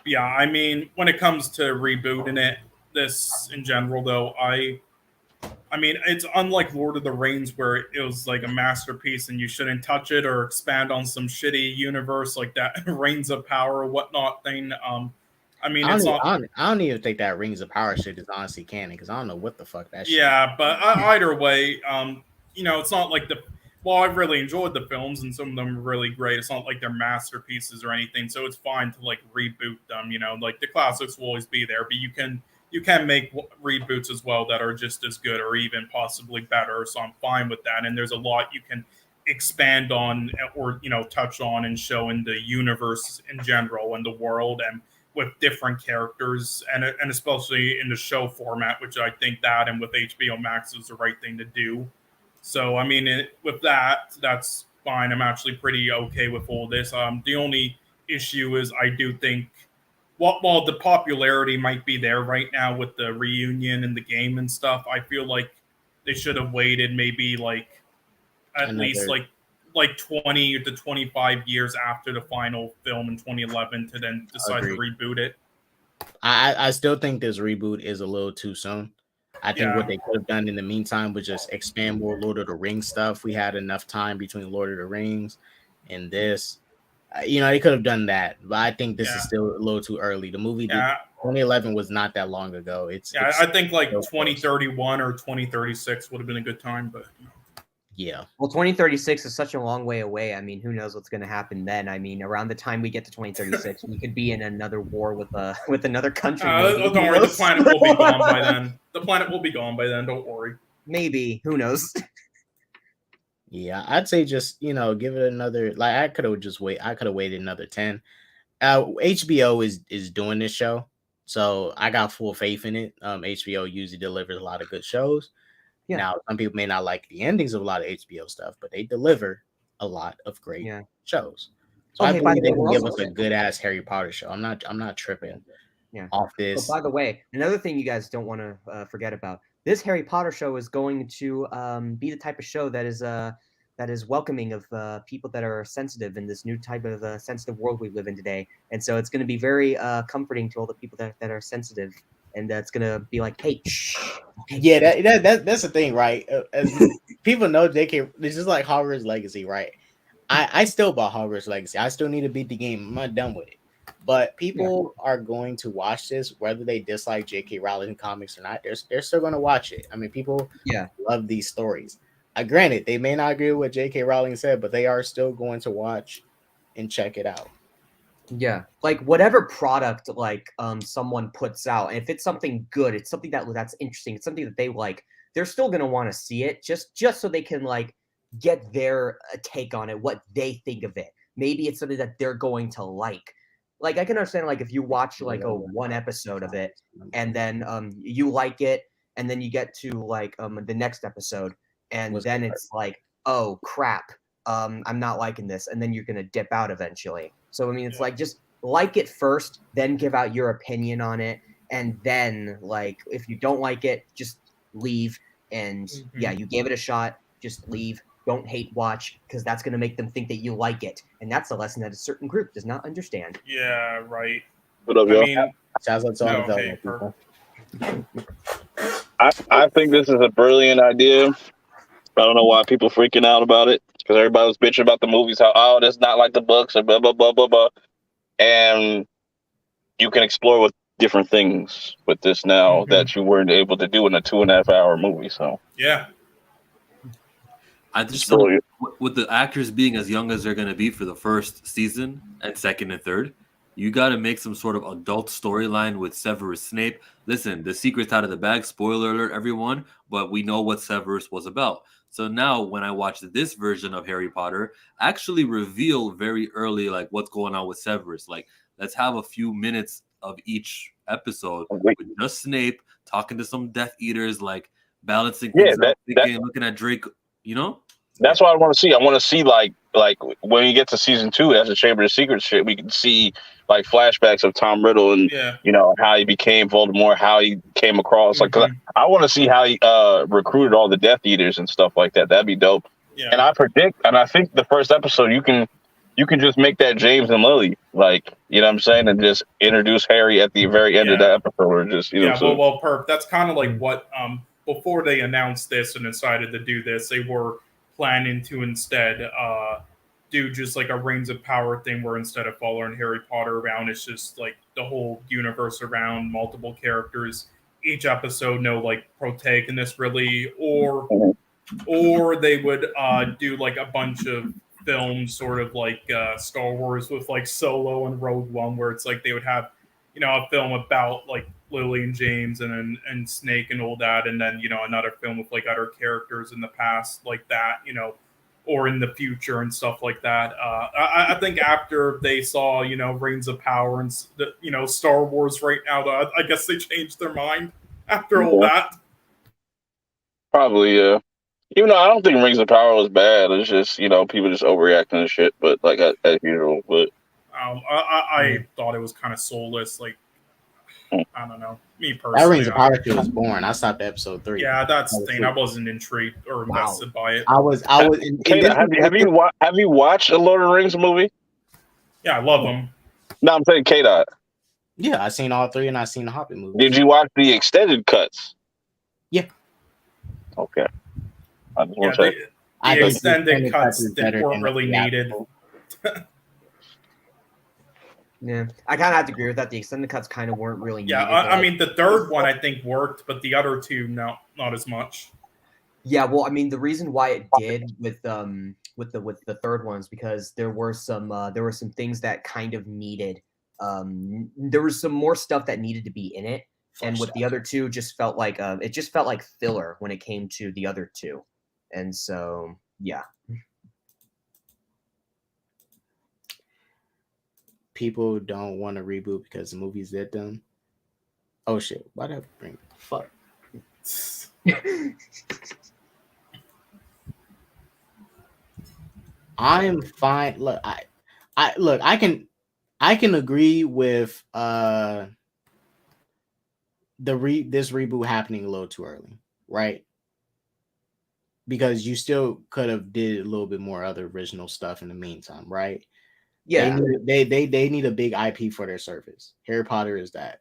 Yeah, I mean, when it comes to rebooting this in general, though, I mean, it's unlike Lord of the Rings where it was like a masterpiece and you shouldn't touch it or expand on some shitty universe like that Rings of Power or whatnot thing. I mean, I don't even think that Rings of Power shit is honestly canon because I don't know what the fuck that shit. Yeah, but either way, it's not like I really enjoyed the films and some of them are really great. It's not like they're masterpieces or anything, so it's fine to like reboot them. Like the classics will always be there, but you can make reboots as well that are just as good or even possibly better. So I'm fine with that. And there's a lot you can expand on or touch on and show in the universe in general and the world and with different characters and especially in the show format, which I think that and with HBO Max is the right thing to do. So I mean, with that's fine. I'm actually pretty okay with all this. The only issue is I do think. While the popularity might be there right now with the reunion and the game and stuff, I feel like they should have waited maybe like at least like 20 to 25 years after the final film in 2011 to then decide to reboot it. I still think this reboot is a little too soon. I think what they could have done in the meantime was just expand more Lord of the Rings stuff. We had enough time between Lord of the Rings and this. They could have done that, but I think this is still a little too early. The movie 2011 was not that long ago. I think like 2031 or 2036 would have been a good time, but yeah. Well, 2036 is such a long way away. I mean, who knows what's going to happen then? I mean, around the time we get to 2036, we could be in another war with another country. Don't worry, the planet will be gone by then. The planet will be gone by then. Don't worry. Maybe. Who knows? Yeah, I'd say just give it another. Like I could have waited another 10. HBO is doing this show, so I got full faith in it. HBO usually delivers a lot of good shows. Yeah. Now, some people may not like the endings of a lot of HBO stuff, but they deliver a lot of great shows. So I believe they can give us a good ass Harry Potter show. I'm not tripping off this. But by the way, another thing you guys don't want to forget about. This Harry Potter show is going to be the type of show that is welcoming of people that are sensitive in this new type of sensitive world we live in today. And so it's going to be very comforting to all the people that are sensitive. And that's going to be like, hey, shh. Okay. Yeah, that's the thing, right? As people know, this is like Hogwarts Legacy, right? I still bought Hogwarts Legacy. I still need to beat the game. I'm not done with it. But people are going to watch this, whether they dislike J.K. Rowling comics or not. They're still going to watch it. I mean, people love these stories. Granted, they may not agree with what J.K. Rowling said, but they are still going to watch and check it out. Yeah, like whatever product like someone puts out, if it's something good, it's something that's interesting, it's something that they like, they're still gonna want to see it just so they can like get their take on it, what they think of it. Maybe it's something that they're going to like. Like I can understand like if you watch like a one episode of it and then you like it and then you get to like the next episode and then it's like, oh crap, I'm not liking this, and then you're gonna dip out eventually. So I mean, it's like just like it first, then give out your opinion on it, and then like if you don't like it, just leave. And yeah, you gave it a shot, just leave. Don't hate watch because that's gonna make them think that you like it, and that's a lesson that a certain group does not understand. Yeah, right. What up, I y'all? mean, Sounds like it's all no, development, hey, people. I think this is a brilliant idea. I don't know why people freaking out about it because everybody was bitching about the movies. How that's not like the books or blah blah blah blah blah. And you can explore with different things with this now that you weren't able to do in a 2.5 hour movie. So yeah, I just don't, with the actors being as young as they're going to be for the first season and second and third, you got to make some sort of adult storyline with Severus Snape. Listen, the secret's out of the bag. Spoiler alert, everyone. But we know what Severus was about. So now when I watch this version of Harry Potter, actually reveal very early like what's going on with Severus. Like, let's have a few minutes of each episode with just Snape talking to some Death Eaters, like balancing things out, looking at Drake, you know? That's what I want to see. I want to see like when we get to season 2 as a Chamber of Secrets shit, we can see like flashbacks of Tom Riddle and you know how he became Voldemort, how he came across. Like, 'cause I want to see how he recruited all the Death Eaters and stuff like that. That'd be dope. Yeah. And I think the first episode you can just make that James and Lily, like, you know what I'm saying, and just introduce Harry at the very end of that episode, or just, you know. Well, Perp, that's kind of like what before they announced this and decided to do this, they were planning to instead do just like a Rings of Power thing where instead of following Harry Potter around, it's just like the whole universe around multiple characters. Each episode, no like protagonist really, or they would do like a bunch of films, sort of like Star Wars with like Solo and Rogue One, where it's like they would have, you know, a film about like Lily and James and Snake and all that, and then, you know, another film with like other characters in the past like that, you know, or in the future and stuff like that. I think after they saw, you know, Rings of Power and, you know, Star Wars right now, I guess they changed their mind after all that. Probably, yeah. Even though I don't think Rings of Power was bad, it's just, you know, people just overreacting to shit. But like as usual, but I thought it was kind of soulless. Like, I don't know. Me personally, that Rings of Power was boring. I stopped at episode 3. Yeah, that's the thing. I wasn't intrigued or invested by it. I was. Have you watched a Lord of the Rings movie? Yeah, I love them. No, I'm saying K-Dot. Yeah, I seen all 3 and I seen the Hobbit movie. Did you watch the extended cuts? Yeah. Okay. I just want to say the extended cuts weren't really needed. Yeah, I kind of have to agree with that. The extended cuts kind of weren't really needed. Yeah, I mean, the third one I think worked, but the other two, no, not as much. Yeah, well, I mean, the reason why it did with the third one is because there were some things that kind of needed. There was some more stuff that needed to be in it, and with the other two, just felt like it just felt like filler when it came to the other two, and so yeah. People don't want to reboot because the movies did them. Oh shit! Why did I bring? Fuck. I'm fine. Look, I can agree with this reboot happening a little too early, right? Because you still could have did a little bit more other original stuff in the meantime, right? Yeah, they need a big IP for their service. Harry Potter is that.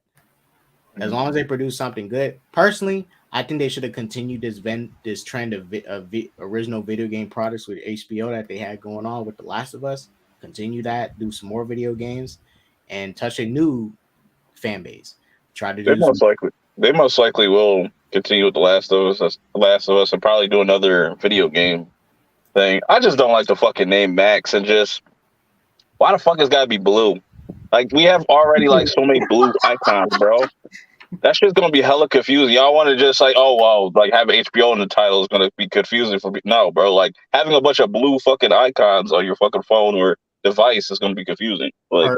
As long as they produce something good, personally, I think they should have continued this trend of original video game products with HBO that they had going on with The Last of Us. Continue that, do some more video games, and touch a new fan base. Try to do. They most likely will continue with The Last of Us, and probably do another video game thing. I just don't like the fucking name Max and just. Why the fuck it's gotta be blue? Like we have already like so many blue icons, bro. That shit's gonna be hella confusing. Y'all want to just like, oh wow, like having HBO in the title is gonna be confusing for me. No, bro. Like having a bunch of blue fucking icons on your fucking phone or device is gonna be confusing. Like,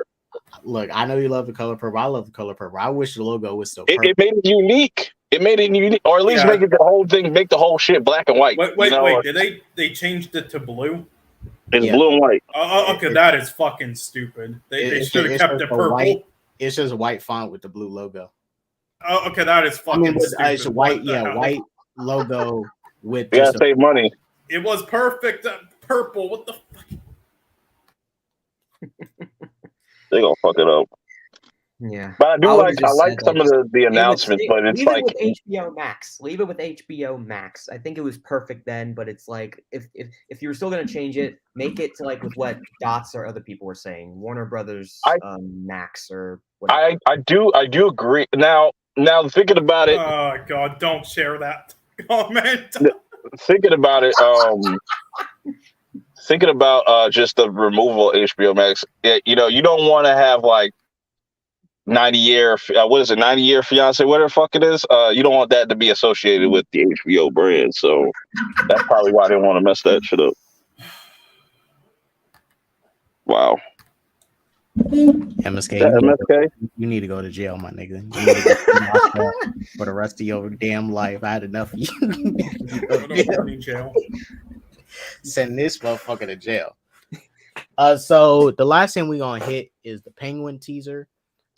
look, I know you love the color purple. I love the color purple. I wish the logo was still purple. it made it unique. It made it unique, or at least make it the whole thing, make the whole shit black and white. Wait. Did they changed it to blue? It's blue and white. Okay, that is fucking stupid. They should have kept it purple. White, it's just a white font with the blue logo. Oh, okay, that is fucking stupid. It's a white, white logo with. You gotta save money. It was perfect purple. What the fuck? They gonna fuck it up. Yeah, but I like some of the announcements, but it's like with HBO Max. Leave it with HBO Max. I think it was perfect then, but it's like if you were still gonna change it, make it to like with what Dots or other people were saying, Warner Brothers Max or whatever. I do agree. Now thinking about it. Oh God, don't share that comment. Thinking about it. Thinking about just the removal of HBO Max. You know, you don't want to have like 90-year, 90-year fiance, whatever the fuck it is. You don't want that to be associated with the HBO brand. So that's probably why they want to mess that shit up. Wow. MSK, you need to go to jail, my nigga. You need to go for the rest of your damn life. I had enough of you. Send this motherfucker to jail. So the last thing we're gonna hit is the Penguin teaser.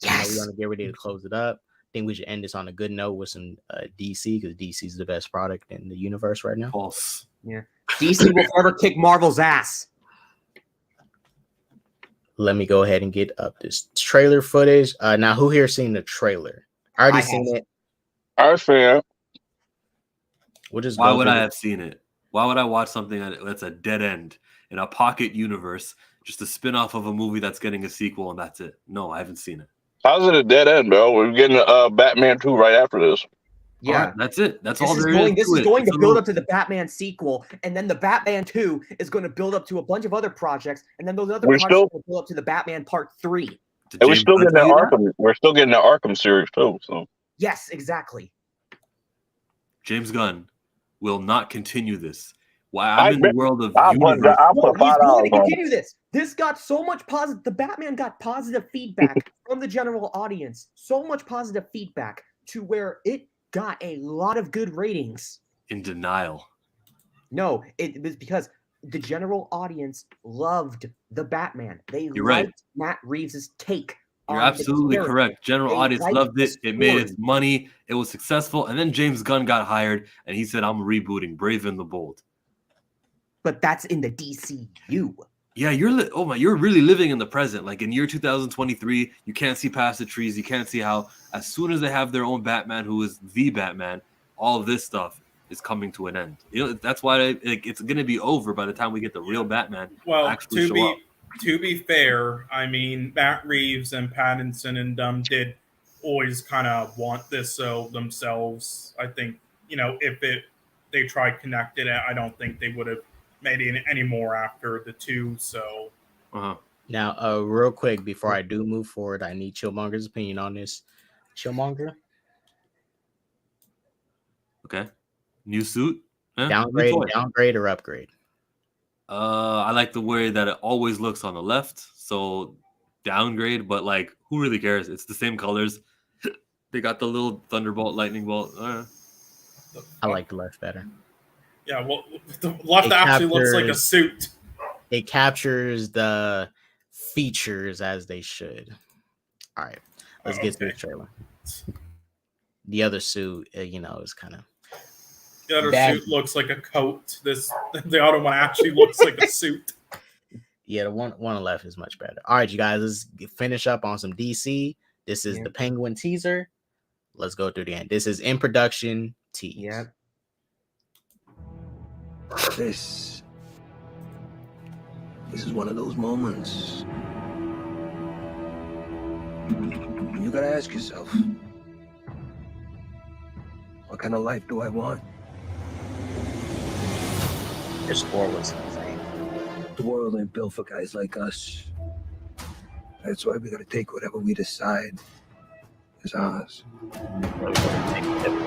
Yes. We're gonna get ready to close it up. I think we should end this on a good note with some DC, because DC is the best product in the universe right now. False. Yeah. DC will forever kick Marvel's ass. Let me go ahead and get up this trailer footage. Now, who here seen the trailer? I already seen it. I fan. Why would I have seen it? Why would I watch something that's a dead end in a pocket universe, just a spin-off of a movie that's getting a sequel and that's it? No, I haven't seen it. How's it a dead end, bro? We're getting Batman 2 right after this. Yeah, that's it. That's all there is. This is going to build up to the Batman sequel, and then the Batman 2 is going to build up to a bunch of other projects, and then those other projects will build up to the Batman Part 3. And we're still getting the Arkham. We're still getting the Arkham series too. So yes, exactly. James Gunn will not continue this. Why I'm in the world of I'll put he's going to continue this. This got so much positive. The Batman got positive feedback from the general audience. So much positive feedback to where it got a lot of good ratings. In denial. No, it was because the general audience loved the Batman. They liked right. Matt Reeves' take. You're absolutely correct. General audience loved it. It made its money. It was successful. And then James Gunn got hired, and he said, "I'm rebooting Brave and the Bold." But that's in the DCU. Yeah, you're really living in the present. Like in year 2023, you can't see past the trees. You can't see how as soon as they have their own Batman, who is the Batman, all of this stuff is coming to an end. You know, that's why it's going to be over by the time we get the real Batman. Well, to be fair, I mean, Matt Reeves and Pattinson and did always kind of want this themselves. I think, you know, if they tried connected, I don't think they would have made any more after the 2. So now, real quick before I do move forward, I need Chillmonger's opinion on this. Chillmonger, okay, new suit, downgrade or upgrade? I like the way that it always looks on the left, so downgrade. But like, who really cares? It's the same colors. They got the little thunderbolt, lightning bolt. I like the left better. Yeah, well, the left actually looks like a suit. It captures the features as they should. All right, let's get to the trailer. The other suit, is kind of. The other suit looks like a coat. The other one actually looks like a suit. Yeah, the one on the left is much better. All right, you guys, let's finish up on some DC. This is the Penguin teaser. Let's go through the end. This is in production tease. Yeah. This is one of those moments you gotta ask yourself, what kind of life do I want? Your score was insane. The world ain't built for guys like us. That's why we gotta take whatever we decide is ours.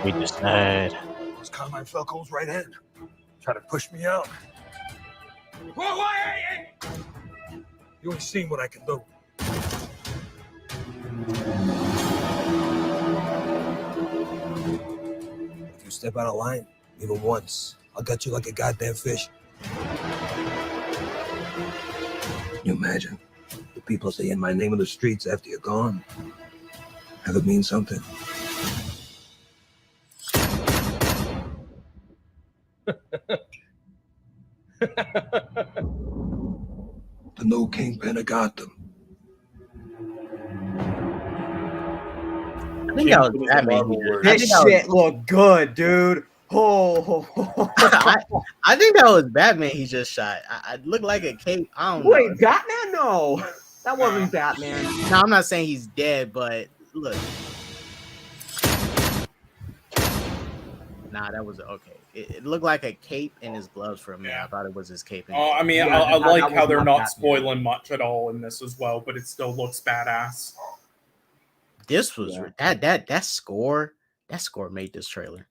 We decide. This Carmine Falco's right hand. Try to push me out. Whoa, hey! You ain't seen what I can do. If you step out of line, even once, I'll gut you like a goddamn fish. Can you imagine? The people saying my name in the streets after you're gone. Have it mean something. The new kingpin of Gotham. I think that was Batman. This shit look good, dude. Oh, I think that was Batman he just shot. I looked like a cape. I don't know. Wait, Batman? No, that wasn't Batman. No, I'm not saying he's dead, but look. Nah, that was okay. It looked like a cape and his gloves for a minute. I thought it was his cape. Oh, I mean, I like how they're not spoiling much at all in this as well, but it still looks badass. This was that score. That score made this trailer.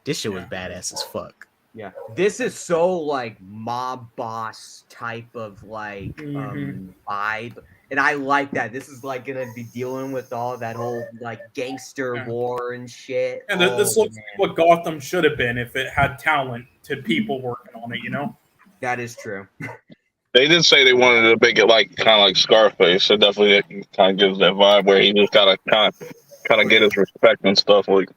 This shit was badass as fuck. Yeah, this is so like mob boss type of like vibe, and I like that. This is like gonna be dealing with all that whole like gangster war and shit. And this looks like what Gotham should have been if it had talent to people working on it. You know, that is true. They did say they wanted to make it like kind of like Scarface, so definitely it kind of gives that vibe where he just gotta kind of get his respect and stuff. Like,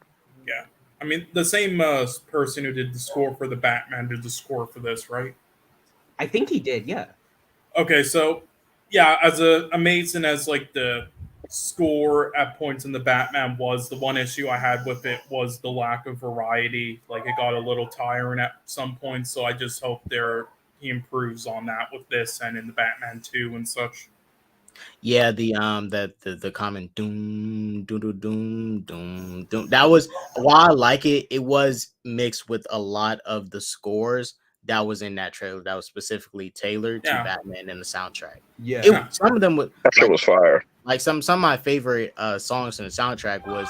yeah, I mean the same person who did the score for the Batman did the score for this, right? I think he did. Yeah. Okay, so yeah, as amazing as like the score at points in the Batman was, the one issue I had with it was the lack of variety. Like it got a little tiring at some points, so I just hope he improves on that with this and in the Batman 2 and such. Yeah, the comment doom doom doom doom doom doom. That was while I like it. It was mixed with a lot of the scores that was in that trailer that was specifically tailored to Batman and the soundtrack. Yeah, some of them was that shit was fire. Like some of my favorite songs in the soundtrack was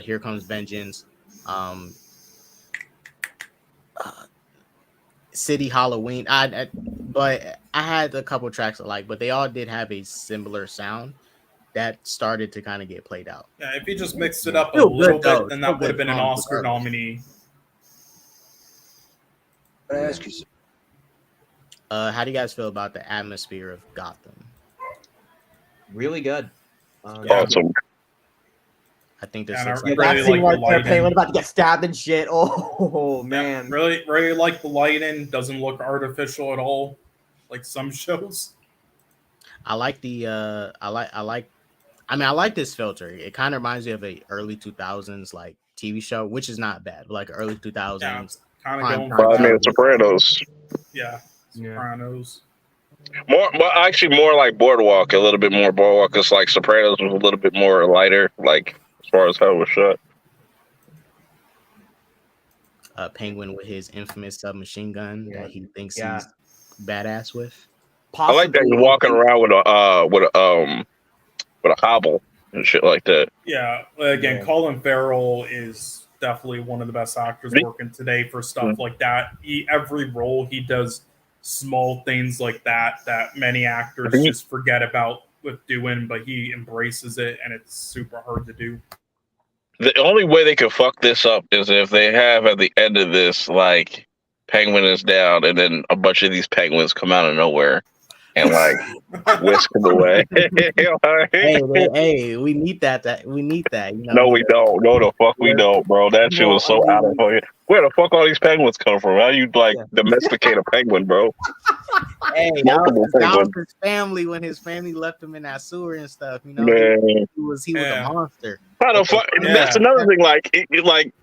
"Here Comes Vengeance," City Halloween. But I had a couple tracks I like, but they all did have a similar sound that started to kind of get played out. Yeah, if you just mixed it up a little bit, then that would have been an Oscar nominee. I ask you, how do you guys feel about the atmosphere of Gotham? Really good. Awesome. I think this looks like that scene right there, Palin about to get stabbed and shit. Oh man, really like the lighting. Doesn't look artificial at all, like some shows. I like the I like this filter. It kind of reminds me of a early 2000s like TV show, which is not bad, but like early 2000s. Yeah, kind of going Sopranos. Yeah, Sopranos. More like Boardwalk. A little bit more Boardwalk. Because like Sopranos was a little bit more lighter, like as far as how it was shot. Penguin with his infamous submachine gun that he thinks he's badass with. I like that he's walking around with a hobble and shit like that. Yeah, again, Colin Farrell is definitely one of the best actors working today for stuff like that. Every role he does small things like that many actors just forget about with doing, but he embraces it, and it's super hard to do. The only way they could fuck this up is if they have at the end of this, like, Penguin is down, and then a bunch of these penguins come out of nowhere and like whisk them away. hey, we need that. We need that. You know? No, we don't. No, the fuck we don't, bro. That shit was so out of fucking. Where the fuck all these penguins come from? How you like domesticate a penguin, bro? Hey, that was his family when his family left him in that sewer and stuff. You know, he was a monster. How the fuck? That's another thing. Like,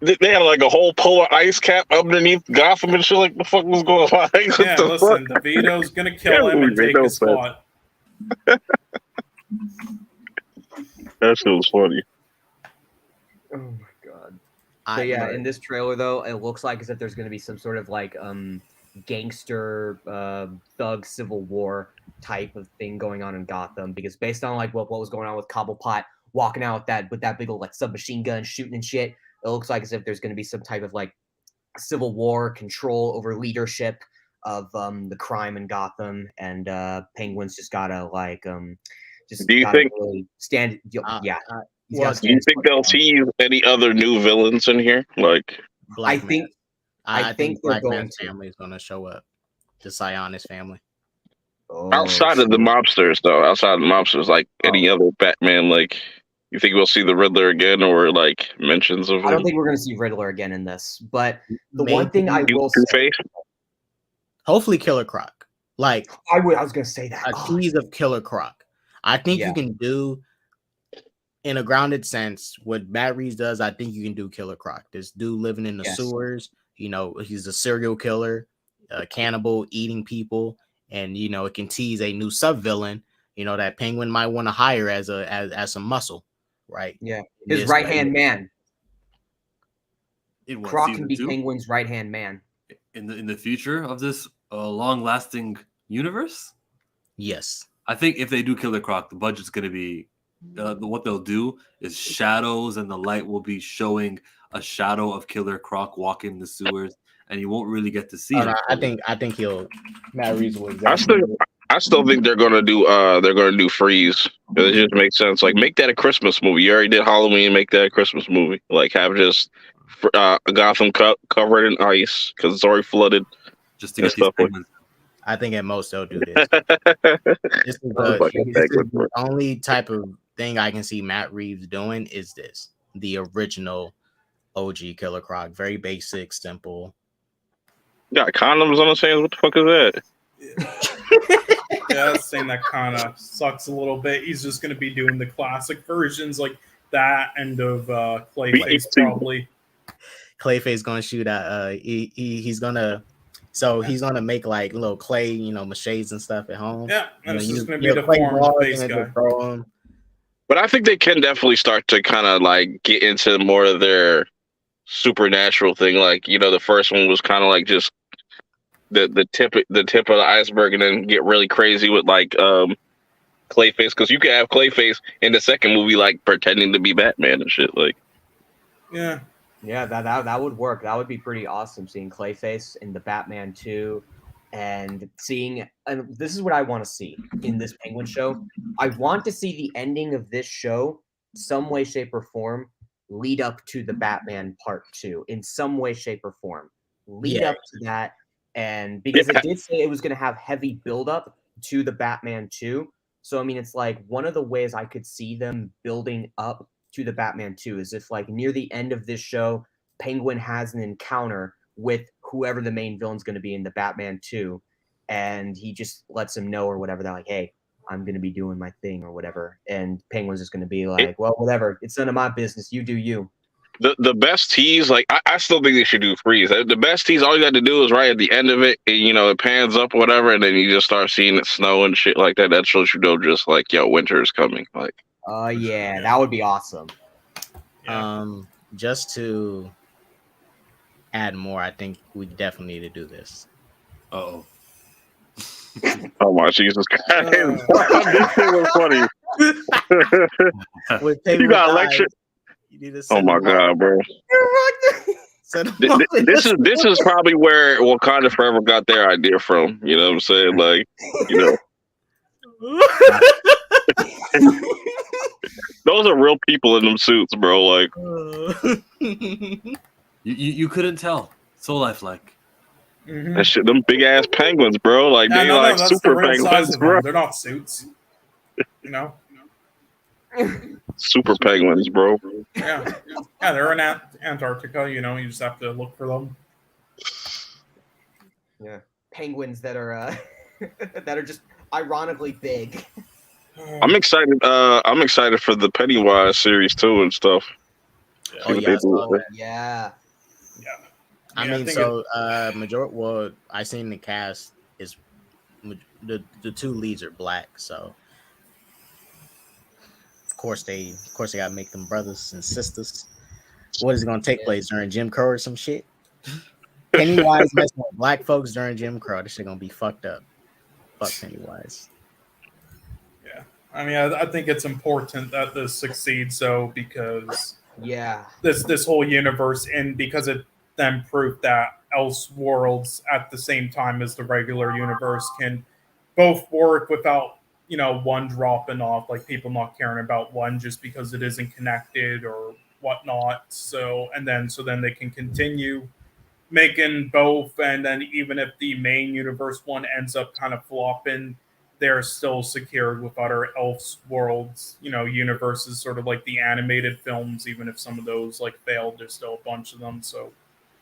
they had like a whole polar ice cap underneath Gotham and shit. Like, the fuck was going on? Yeah, listen, DeVito's gonna kill him and take his spot. That shit was funny. Oh my god. So yeah, in this trailer though, it looks like as if there's going to be some sort of like gangster thug civil war type of thing going on in Gotham, because based on like what was going on with Cobblepot walking out with that big old like submachine gun shooting and shit, it looks like as if there's going to be some type of like civil war, control over leadership of the crime in Gotham, and Penguin's just gotta like just do you gotta think really stand yeah. Do you think they'll tease any other new villains in here? Like, Black I think they're Black going Man's to. family is going to show up. The Sionis family. outside of the mobsters, though, outside of the mobsters, like any other Batman, like, you think we'll see the Riddler again, or like mentions of him? I don't think we're going to see Riddler again in this, but the Maybe one thing I will say, Two-Face? Hopefully, Killer Croc. Like I was going to say that a tease of Killer Croc. I think Yeah. you can do, in a grounded sense, what Matt Reeves does. I think you can do Killer Croc. This dude living in the Yes. sewers. You know, he's a serial killer, a cannibal, eating people, and you know it can tease a new sub-villain. You know that Penguin might want to hire as some muscle, right? Yeah, In his this right hand man. In what, Croc season can be 2? Penguin's right hand man. In the future of this long-lasting universe. Yes, I think if they do Killer Croc, the budget's going to be what they'll do is shadows, and the light will be showing a shadow of Killer Croc walking the sewers, and you won't really get to see him. I think he'll. Matt Reeves will. I still think they're gonna do Freeze. It just makes sense. Like, make that a Christmas movie. You already did Halloween. Make that a Christmas movie. Like, have just Gotham covered in ice because it's already flooded. Just to get these penguins. I think at most they'll do this. This is the only type of thing I can see Matt Reeves doing is this. The original OG Killer Croc. Very basic, simple. Got condoms on his hands. What the fuck is that? Yeah, that's saying that kind of sucks a little bit. He's just going to be doing the classic versions like that and of Clayface probably. Clayface going to shoot at he's going to. So he's gonna make like little clay, machetes and stuff at home. Yeah, and it's just gonna be the the form face guy. But I think they can definitely start to kind of like get into more of their supernatural thing. Like, the first one was kind of like just the tip of the iceberg, and then get really crazy with like Clayface, because you could have Clayface in the second movie like pretending to be Batman and shit. Like, Yeah, that would work. That would be pretty awesome, seeing Clayface in the Batman 2, and this is what I want to see in this Penguin show. I want to see the ending of this show, some way, shape, or form, lead up to the Batman Part 2 in some way, shape, or form. Lead up to that, and because it did say it was going to have heavy buildup to the Batman 2, so I mean, it's like one of the ways I could see them building up to the Batman 2 is if, like, near the end of this show, Penguin has an encounter with whoever the main villain's going to be in the Batman 2, and he just lets him know or whatever. They're like, hey, I'm going to be doing my thing or whatever. And Penguin's just going to be like, well, whatever. It's none of my business. You do you. The best tease, like, I still think they should do Freeze. The best tease, all you got to do is right at the end of it, it pans up or whatever, and then you just start seeing it snow and shit like that. That shows you know just like, yo, winter is coming. Like, yeah, that would be awesome. Just to add more, I think we definitely need to do this. Oh my Jesus Christ! This shit was funny. You got a lecture. Oh my God, bro! This is probably where Wakanda Forever got their idea from. You know what I'm saying? Like, those are real people in them suits, bro. Like, you couldn't tell. So lifelike. Mm-hmm. That shit, them big ass penguins, bro. Like, they like super penguins, bro. They're not suits. Super penguins, bro. Yeah, they're in Antarctica. You just have to look for them. Yeah, penguins that are that are just ironically big. I'm excited. I'm excited for the Pennywise series too and stuff. Yeah. I mean, so majority. Well, I seen the cast is the two leads are black, so of course they gotta make them brothers and sisters. What is it gonna take place during Jim Crow or some shit? Pennywise messing with black folks during Jim Crow. This shit gonna be fucked up. Fuck Pennywise. I mean, I think it's important that this succeeds, though, because yeah, this whole universe, and because it then proved that Elseworlds at the same time as the regular universe can both work without one dropping off, like people not caring about one just because it isn't connected or whatnot. So then they can continue making both, and then even if the main universe one ends up kind of flopping, they're still secured with other Elseworlds, universes, sort of like the animated films. Even if some of those like failed, there's still a bunch of them. So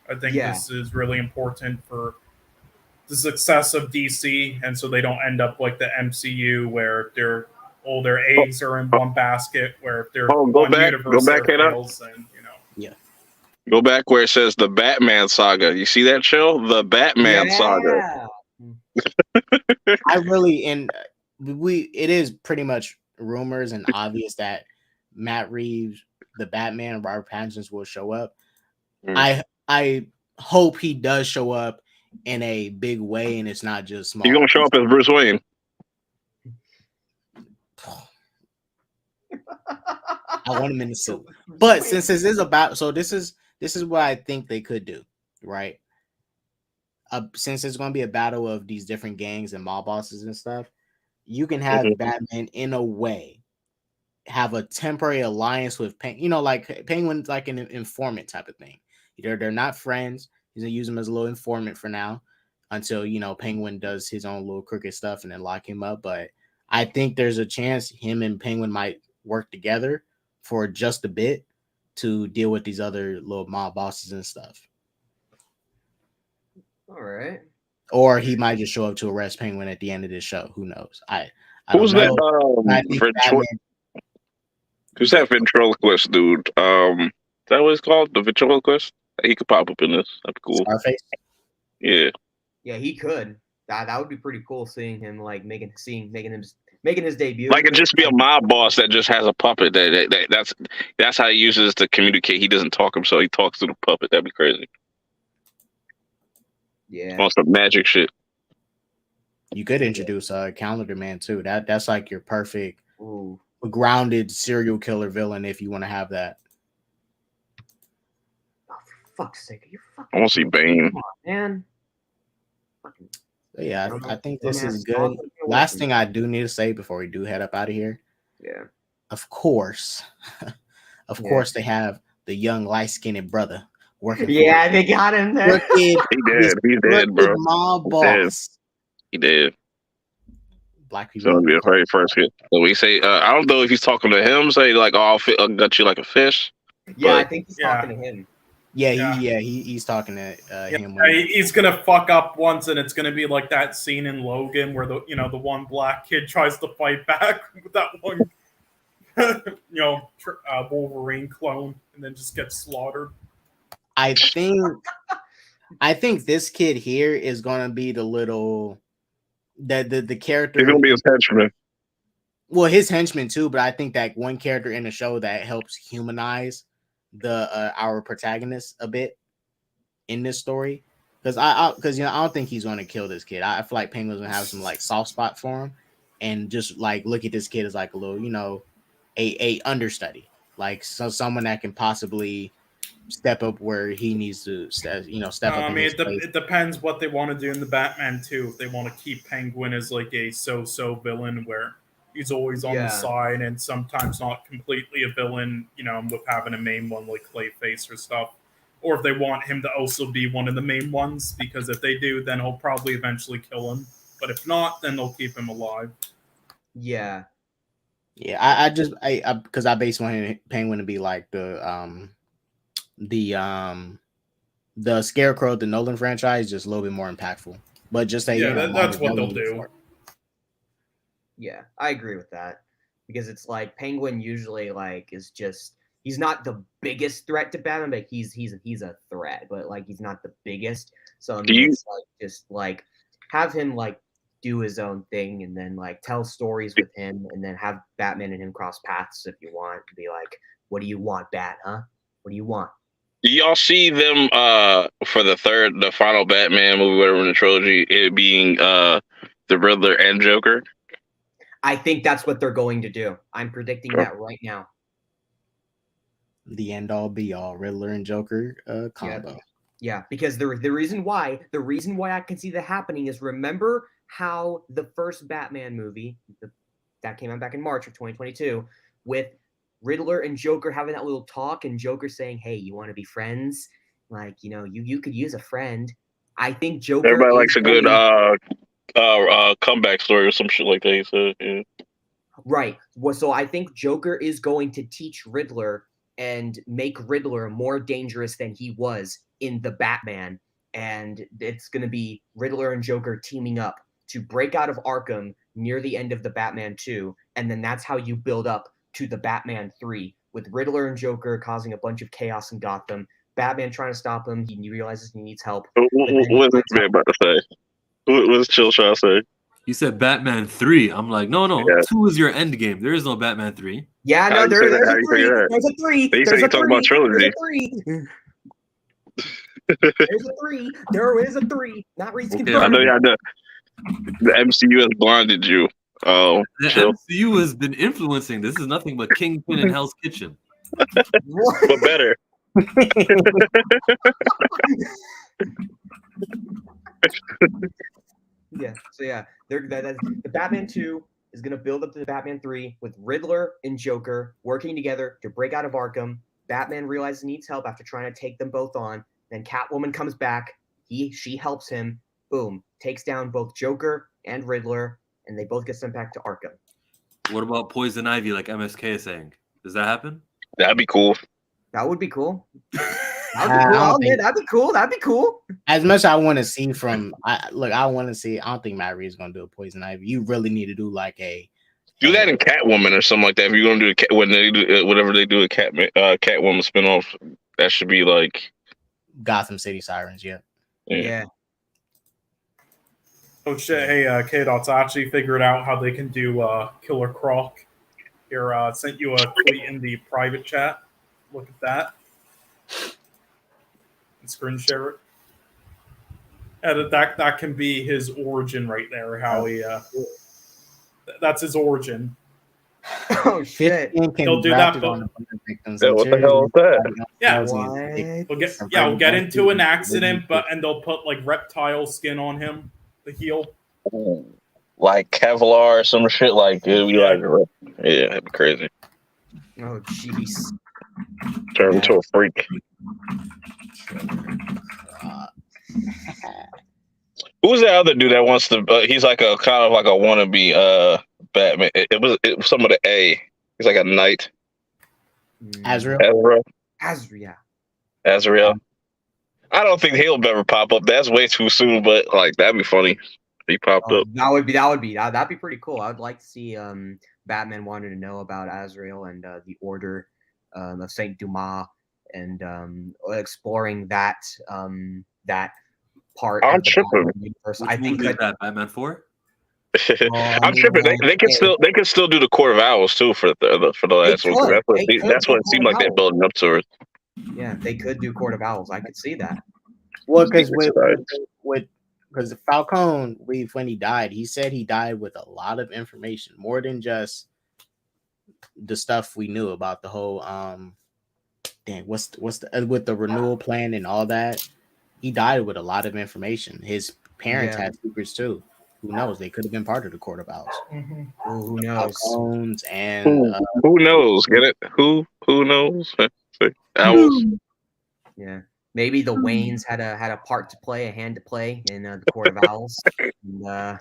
I think this is really important for the success of DC, and so they don't end up like the MCU where all their eggs are in one basket. Where if their one universe fails, then Go back where it says the Batman saga. You see that show? The Batman saga. I really it is pretty much rumors and obvious that Matt Reeves, the Batman, Robert Pattinson will show up. I hope he does show up in a big way and it's not just small. He's gonna show up as Bruce Wayne. I want him in the suit. But since this is about, so this is what I think they could do, right? Since it's going to be a battle of these different gangs and mob bosses and stuff, you can have Batman in a way have a temporary alliance with like Penguin's like an informant type of thing. They're not friends. He's gonna use him as a little informant for now until Penguin does his own little crooked stuff and then lock him up. But I think there's a chance him and Penguin might work together for just a bit to deal with these other little mob bosses and stuff. All right. Or he might just show up to arrest Penguin at the end of this show. Who knows? I Who's don't know. Who's that ventriloquist dude? Is that what it's called? The ventriloquist? He could pop up in this. That'd be cool. Scarface? Yeah. Yeah, he could. That would be pretty cool, seeing him like making his debut. Like it just be a mob boss that just has a puppet. That's how he uses to communicate. He doesn't talk himself. He talks to the puppet. That'd be crazy. Yeah. On some magic shit. You could introduce Calendar Man too. That's like your perfect grounded serial killer villain if you want to have that. Oh, for fuck's sake, are you fucking? I want to see Bane. Come on, man. Yeah, I think this is good. Last thing I do need to say before we do head up out of here. Yeah. Of course, course, they have the young light-skinned brother working. Yeah, they got him there. He did. He's dead, bro. Mob boss. He did. Black people. So it'll be a very first hit. So we say, I don't know if he's talking to him. Say like, "Oh, I'll gut you like a fish." Yeah, I think he's talking to him. He's talking to him. He's gonna fuck up once, and it's gonna be like that scene in Logan where the one black kid tries to fight back with that one, Wolverine clone, and then just gets slaughtered. I think this kid here is gonna be the little the character. He's gonna be his henchman. Well, his henchman too, but I think that one character in the show that helps humanize our protagonist a bit in this story, because I don't think he's going to kill this kid. I feel like Penguin's gonna have some like soft spot for him, and just like look at this kid as like a little a understudy, like someone that can possibly step up where he needs to step up. I mean, it depends what they want to do in the Batman too. If they want to keep Penguin as like a so-so villain where he's always on the side and sometimes not completely a villain, with having a main one like Clayface or stuff. Or if they want him to also be one of the main ones, because if they do, then he'll probably eventually kill him. But if not, then they'll keep him alive. Yeah. Yeah, I because I based on Penguin to be like the Scarecrow of the Nolan franchise, just a little bit more impactful. But just that's what they'll do. Yeah, I agree with that, because it's like Penguin usually like is just, he's not the biggest threat to Batman, but he's a threat, but like he's not the biggest. So I mean, it's like just like have him like do his own thing and then like tell stories with him, and then have Batman and him cross paths if you want. Be like, what do you want, Bat? Huh? What do you want? Do y'all see them for the final Batman movie, whatever in the trilogy, it being the Riddler and Joker? I think that's what they're going to do. I'm predicting that right now. The end all be all Riddler and Joker combo. Yeah, because the reason why I can see that happening is, remember how the first Batman movie that came out back in March of 2022 with Riddler and Joker having that little talk, and Joker saying, "Hey, you want to be friends? Like, you could use a friend." I think Joker. Everybody likes a good comeback story or some shit like that. He said, yeah. Right. Well, so I think Joker is going to teach Riddler and make Riddler more dangerous than he was in the Batman. And it's going to be Riddler and Joker teaming up to break out of Arkham near the end of the Batman 2. And then that's how you build up to the Batman 3, with Riddler and Joker causing a bunch of chaos in Gotham. Batman trying to stop him. He realizes he needs help. What's this man about to say? What's Chill trying to say? You said Batman 3. I'm like, no. Yeah. 2 is your end game. There is no Batman 3. Yeah, no, there's a 3. There's a 3. He said he's talking about trilogy. There's a 3. There is a 3. Not Reed's confirmed. I know. The MCU has blinded you. Oh, the MCU has been influencing. This is nothing but Kingpin and Hell's Kitchen. But better. Yeah. So yeah, the Batman 2 is going to build up to the Batman 3 with Riddler and Joker working together to break out of Arkham. Batman realizes he needs help after trying to take them both on. Then Catwoman comes back. She helps him. Boom. Takes down both Joker and Riddler, and they both get sent back to Arkham. What about Poison Ivy, like MSK is saying? Does that happen? That'd be cool. That would be cool. That'd be cool. That'd be cool. As much as I want to see from, I want to see. I don't think Matt Reeves gonna do a Poison Ivy. You really need to do like do that in Catwoman or something like that. If you're gonna do when they do whatever they do a Catwoman spinoff, that should be like Gotham City Sirens. Yeah. Oh shit! Hey, K-Dots, I actually figured out how they can do Killer Croc. Here, sent you a tweet in the private chat. Look at that. And screen share it. And that can be his origin right there. How he that's his origin. Oh shit! He'll do that. But, what the hell is that? Yeah, we'll get into an accident, and they'll put like reptile skin on him, the heel. Like Kevlar or some shit. Like it'd be it'd be crazy. Oh jeez. Turn him into a freak. Who's that other dude that wants to? He's like a kind of like a wannabe Batman. It was some of the A. He's like a knight. Azrael. Azrael. I don't think he'll ever pop up. That's way too soon. But like that'd be funny. If he popped up. That'd be pretty cool. I would like to see Batman wanting to know about Azrael and the Order of Saint Dumas, and exploring that part. I'm tripping. I think that Batman 4. I'm tripping. They can still do the Court of Owls too for the last one. That's what it seemed like they're building up to it. Yeah, they could do Court of Owls. I could see that. Well, because because Falcone, when he died, he said he died with a lot of information, more than just the stuff we knew about the whole with the renewal plan and all that. He died with a lot of information. His parents had secrets too. Who knows? They could have been part of the Court of Owls. Mm-hmm. Who knows? Falcones and who knows? Get it? Who knows? Owls. Yeah. Maybe the Waynes had a part to play, a hand to play in the Court of Owls. And,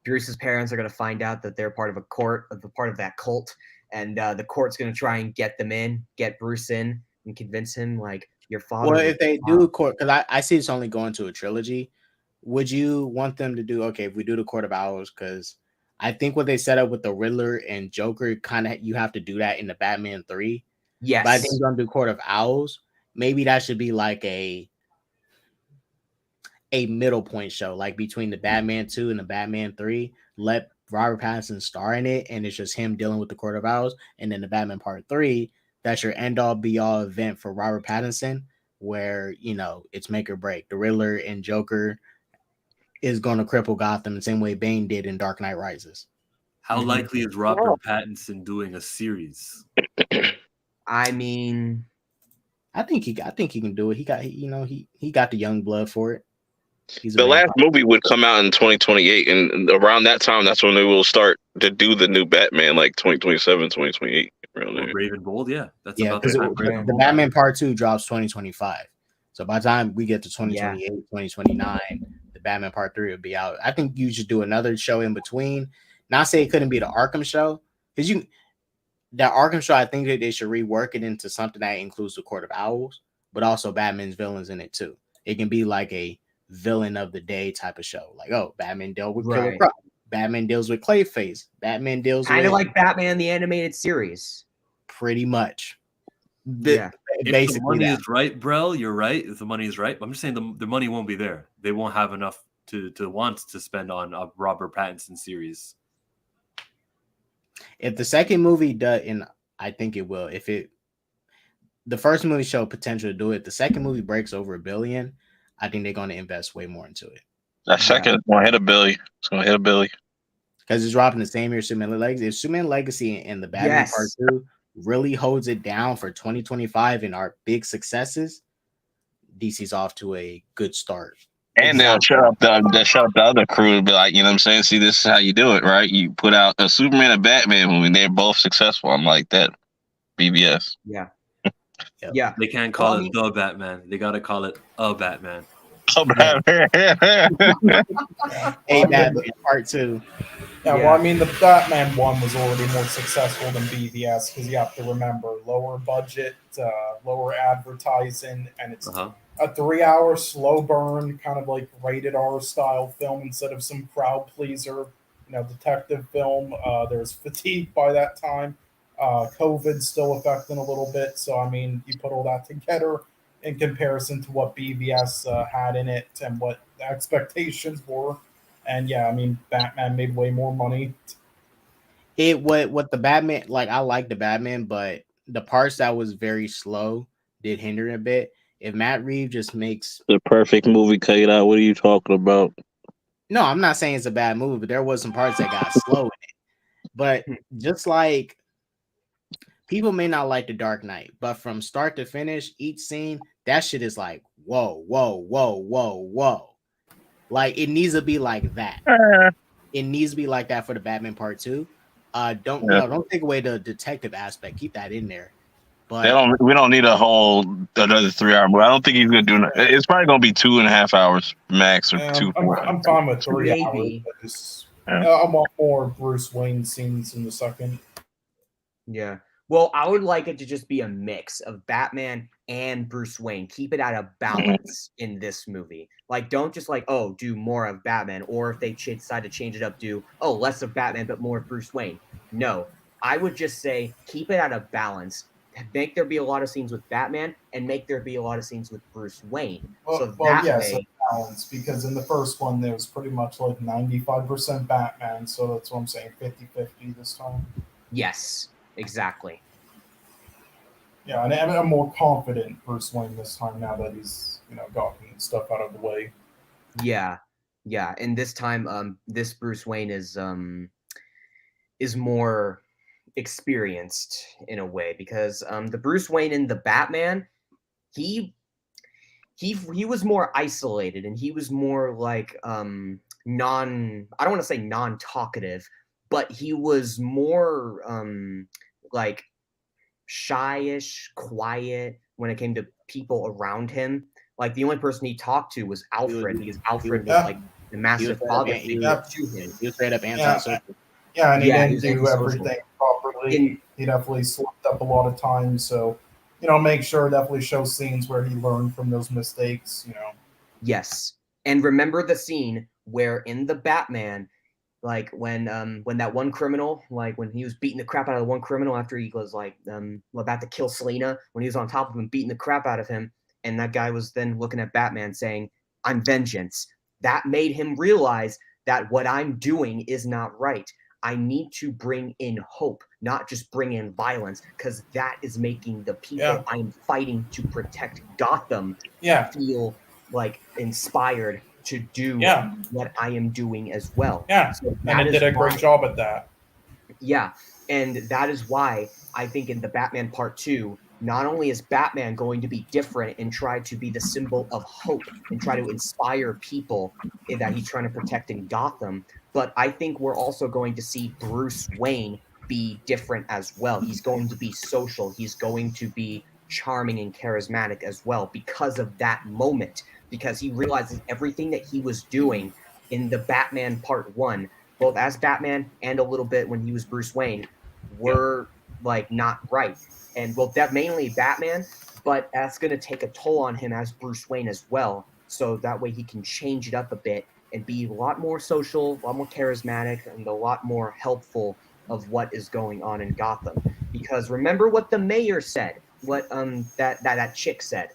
Bruce's parents are going to find out that they're part of part of that cult, and the court's going to try and get Bruce in, and convince him like your father. Well, if they do court, because I see it's only going to a trilogy. Would you want them to do if we do the Court of Owls? Because I think what they set up with the Riddler and Joker, kind of you have to do that in the Batman 3. Yes, but I think they're going to do Court of Owls. Maybe that should be like a middle point show, like between the Batman 2 and the Batman 3. Let Robert Pattinson star in it, and it's just him dealing with the Court of Owls. And then the Batman Part 3, that's your end-all, be-all event for Robert Pattinson, where, it's make or break. The Riddler and Joker is going to cripple Gotham the same way Bane did in Dark Knight Rises. How likely is Robert Pattinson doing a series? I mean, I think he can do it. He got the young blood for it. The last movie would come out in 2028, and around that time, that's when they will start to do the new Batman, like 2027, 2028. Brave and Bold, yeah. That's Yeah, about the time. the Batman Part 2 drops 2025. So by the time we get to 2028, 2029, the Batman Part 3 will be out. I think you should do another show in between. Not say it couldn't be the Arkham show, because that Arkham show, I think that they should rework it into something that includes the Court of Owls, but also Batman's villains in it too. It can be like a villain of the day type of show. Like, oh, Batman dealt with Killer Croc. Batman deals with Clayface. Batman deals kind of with like Batman the animated series. Pretty much. If the money is right, bro, you're right. If the money is right, I'm just saying the money won't be there. They won't have enough to want to spend on a Robert Pattinson series. If the second movie does, and I think it will, the first movie showed potential to do it, the second movie breaks over $1 billion, I think they're going to invest way more into it. That second is going to hit $1 billion. It's going to hit $1 billion. Because it's dropping the same year Superman Legacy. If Superman Legacy and the Batman Part 2 really holds it down for 2025 and our big successes, DC's off to a good start. And they'll shut up the other crew and be like, you know what I'm saying? See, this is how you do it, right? You put out a Superman and Batman movie, and they're both successful. I'm like that. BBS. Yeah. Yeah. They can't call it the Batman. They got to call it a Batman. Oh, Batman. A Batman Part 2. Yeah, well, I mean, the Batman one was already more successful than BVS because you have to remember lower budget, lower advertising, and it's a 3-hour slow burn, kind of like rated R style film instead of some crowd pleaser, detective film. There's fatigue by that time. COVID still affecting a little bit. So, I mean, you put all that together in comparison to what BVS had in it and what the expectations were. And yeah, I mean, Batman made way more money. What the Batman, like, I like the Batman, but the parts that was very slow did hinder a bit. If Matt Reeves just makes the perfect movie cut out, what are you talking about? No, I'm not saying it's a bad movie, but there was some parts that got slow in it. But just like people may not like The Dark Knight, but from start to finish, each scene, that shit is like, whoa, whoa, whoa, whoa, whoa. Like, it needs to be like that. It needs to be like that for the Batman Part 2. Don't take away the detective aspect. Keep that in there. But we don't need another 3-hour movie. I don't think he's gonna do it. It's probably gonna be 2.5 hours max, or 2. I'm fine with 3 hours. I want more Bruce Wayne scenes in the second. Yeah. Well, I would like it to just be a mix of Batman and Bruce Wayne. Keep it at a balance in this movie. Like, don't just do more of Batman, or if they decide to change it up, do less of Batman but more of Bruce Wayne. No, I would just say keep it at a balance. Make there be a lot of scenes with Batman, and make there be a lot of scenes with Bruce Wayne. So balance, because in the first one there was pretty much like 95% Batman, so that's what I'm saying, 50-50 this time. Yes, exactly. Yeah, and I'm more confident Bruce Wayne this time now that he's gotten stuff out of the way. Yeah, and this time, this Bruce Wayne is more experienced in a way, because the Bruce Wayne in the Batman, he was more isolated, and he was more like I don't want to say non-talkative, but he was more like shy-ish, quiet when it came to people around him. Like, the only person he talked to was Alfred, because Alfred was like the massive father figure to him. He was straight up anti-social. Yeah, and he didn't do everything properly. He definitely slipped up a lot of times. So, make sure definitely show scenes where he learned from those mistakes. Yes, and remember the scene where in the Batman, like when that one criminal, like when he was beating the crap out of the one criminal after he was like about to kill Selena, when he was on top of him beating the crap out of him, and that guy was then looking at Batman saying, "I'm vengeance." That made him realize that what I'm doing is not right. I need to bring in hope, not just bring in violence, because that is making the people I'm fighting to protect Gotham feel like inspired to do what I am doing as well. Yeah, so and it did a great job at that. Yeah, and that is why I think in the Batman Part 2, not only is Batman going to be different and try to be the symbol of hope and try to inspire people that he's trying to protect in Gotham, but I think we're also going to see Bruce Wayne be different as well. He's going to be social. He's going to be charming and charismatic as well because of that moment, because he realizes everything that he was doing in the Batman Part 1, both as Batman and a little bit when he was Bruce Wayne, were like not right. And well, that mainly Batman, but that's going to take a toll on him as Bruce Wayne as well. So that way he can change it up a bit and be a lot more social, a lot more charismatic, and a lot more helpful of what is going on in Gotham. Because remember what the mayor said, what that chick said.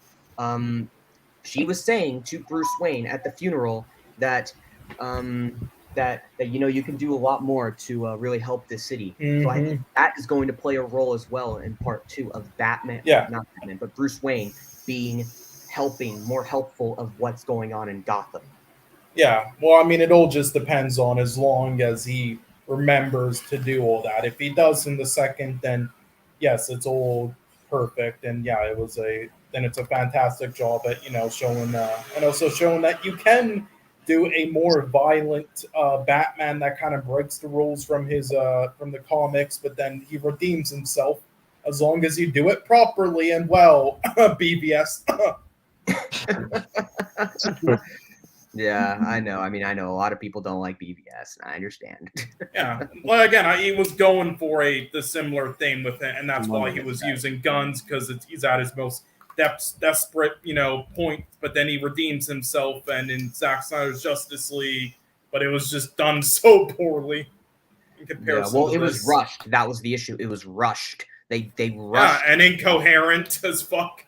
She was saying to Bruce Wayne at the funeral that that you can do a lot more to really help this city. So I think that is going to play a role as well in Part 2 of Batman. Yeah. Not Batman, but Bruce Wayne being more helpful of what's going on in Gotham. Yeah, well, I mean, it all just depends on as long as he remembers to do all that. If he does in the second, then yes, it's all perfect, and yeah, then it's a fantastic job at showing and also showing that you can do a more violent Batman that kind of breaks the rules from from the comics, but then he redeems himself as long as you do it properly and well. BVS. Yeah, I know. I mean, I know a lot of people don't like BVS, and I understand. Yeah. Well, again, he was going for the similar theme with it, and that's why he was using guns, because he's at his most desperate, point. But then he redeems himself, and in Zack Snyder's Justice League, but it was just done so poorly in comparison. Yeah, well, it was rushed. That was the issue. It was rushed. They rushed. Yeah, and incoherent as fuck.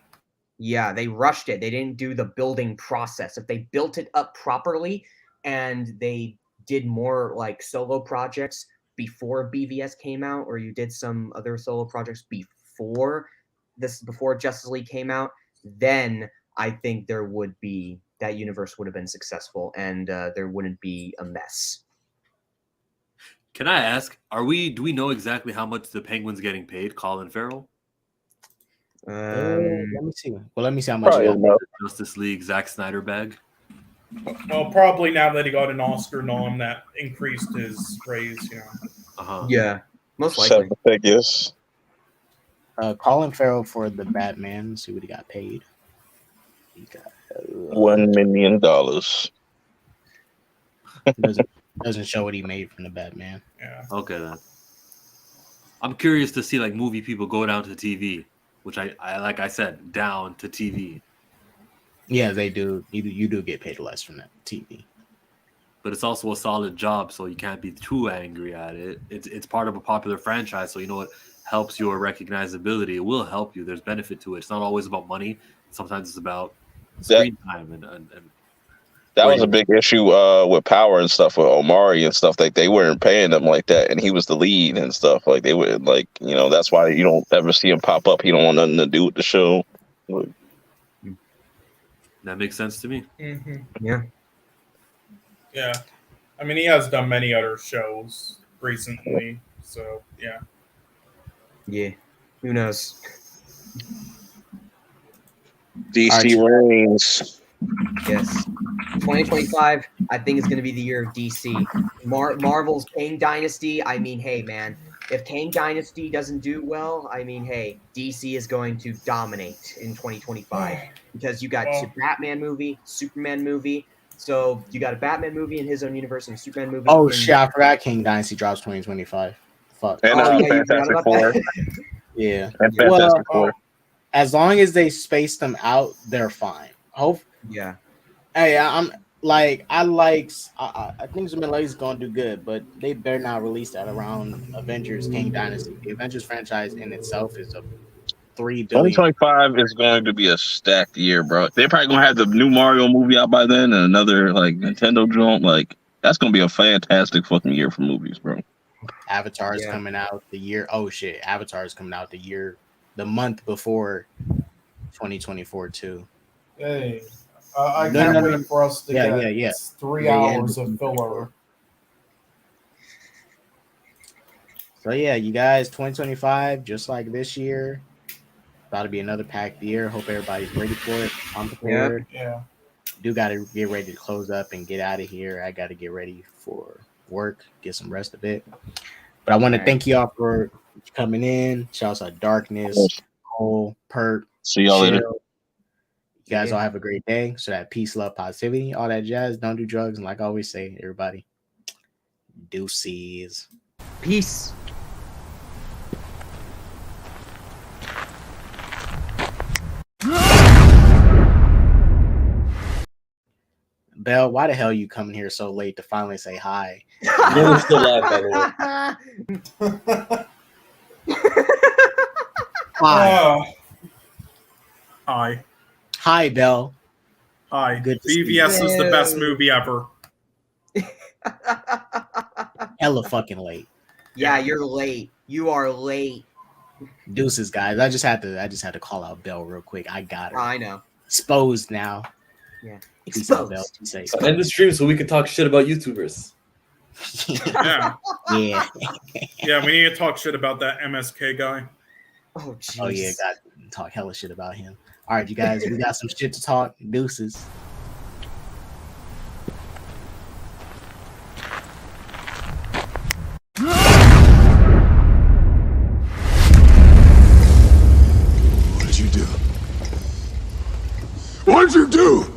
Yeah, they rushed it. They didn't do the building process. If they built it up properly and they did more like solo projects before BVS came out, or you did some other solo projects before Justice League came out, then I think that universe would have been successful, and there wouldn't be a mess. Can I ask, do we know exactly how much the Penguin's getting paid, Colin Farrell? Let me see. Well, let me see how much Justice League Zack Snyder bag. Well, probably now that he got an Oscar nom, that increased his raise. Yeah, most likely. Figures. Colin Farrell for the Batman. See what he got paid. He got $1 million. Doesn't show what he made from the Batman. Yeah. Okay then. I'm curious to see like movie people go down to TV, which I like I said, down to TV. Yeah, they do. You do get paid less from that TV. But it's also a solid job, so you can't be too angry at it. It's part of a popular franchise, so it helps your recognizability. It will help you. There's benefit to it. It's not always about money. Sometimes it's about screen time and that was a big issue with Power and stuff with Omari and stuff. Like they weren't paying him like that, and he was the lead and stuff. Like they would that's why you don't ever see him pop up. He don't want nothing to do with the show. That makes sense to me. Mm-hmm. Yeah. Yeah. I mean, he has done many other shows recently, so yeah. Yeah. Who knows? DC reigns. Yes. 2025, I think, is going to be the year of DC. Marvel's Kang Dynasty. I mean, hey, man, if Kang Dynasty doesn't do well, I mean, hey, DC is going to dominate in 2025 because you got Batman movie, Superman movie. So you got a Batman movie in his own universe and a Superman movie. Oh shit! I forgot King Dynasty drops 2025. Fuck. And Fantastic Four. Yeah. And Fantastic Four. As long as they space them out, they're fine. Yeah. Hey, I think Superman is gonna do good, but they better not release that around Avengers King Dynasty. The Avengers franchise in itself is a $3 billion. 2025 is going to be a stacked year, bro. They're probably gonna have the new Mario movie out by then, and another like Nintendo joint. Like that's gonna be a fantastic fucking year for movies, bro. Avatar is coming out the year. Oh shit! Avatar is coming out the month before 2024 too. Hey, I can't wait for us to get 3 hours of filler. So yeah, you guys, 2025, just like this year, about to be another packed year. Hope everybody's ready for it. I'm prepared. Yeah. Do got to get ready to close up and get out of here. I got to get ready for work, get some rest a bit. But I want to thank you all for coming in. Shouts out Darkness, Cole, Perk. See y'all later. You guys all have a great day. So that peace, love, positivity, all that jazz. Don't do drugs. And like I always say, everybody, deuces. Peace. Bell, why the hell are you coming here so late to finally say hi? Dylan's still live, by the way. Hi. Hi. Hi, Bell. Hi. Good to see BVS you. is the best movie ever. Hella fucking late. Yeah, you're late. You are late. Deuces, guys. I just had to call out Bell real quick. I got her. I know. Exposed now. Yeah. Peace out, Bell. End the stream so we can talk shit about YouTubers. Yeah. Yeah. Yeah, we need to talk shit about that MSK guy. Oh, jeez. Oh yeah, got to talk hella shit about him. All right, you guys, we got some shit to talk. Deuces. What'd you do? What'd you do?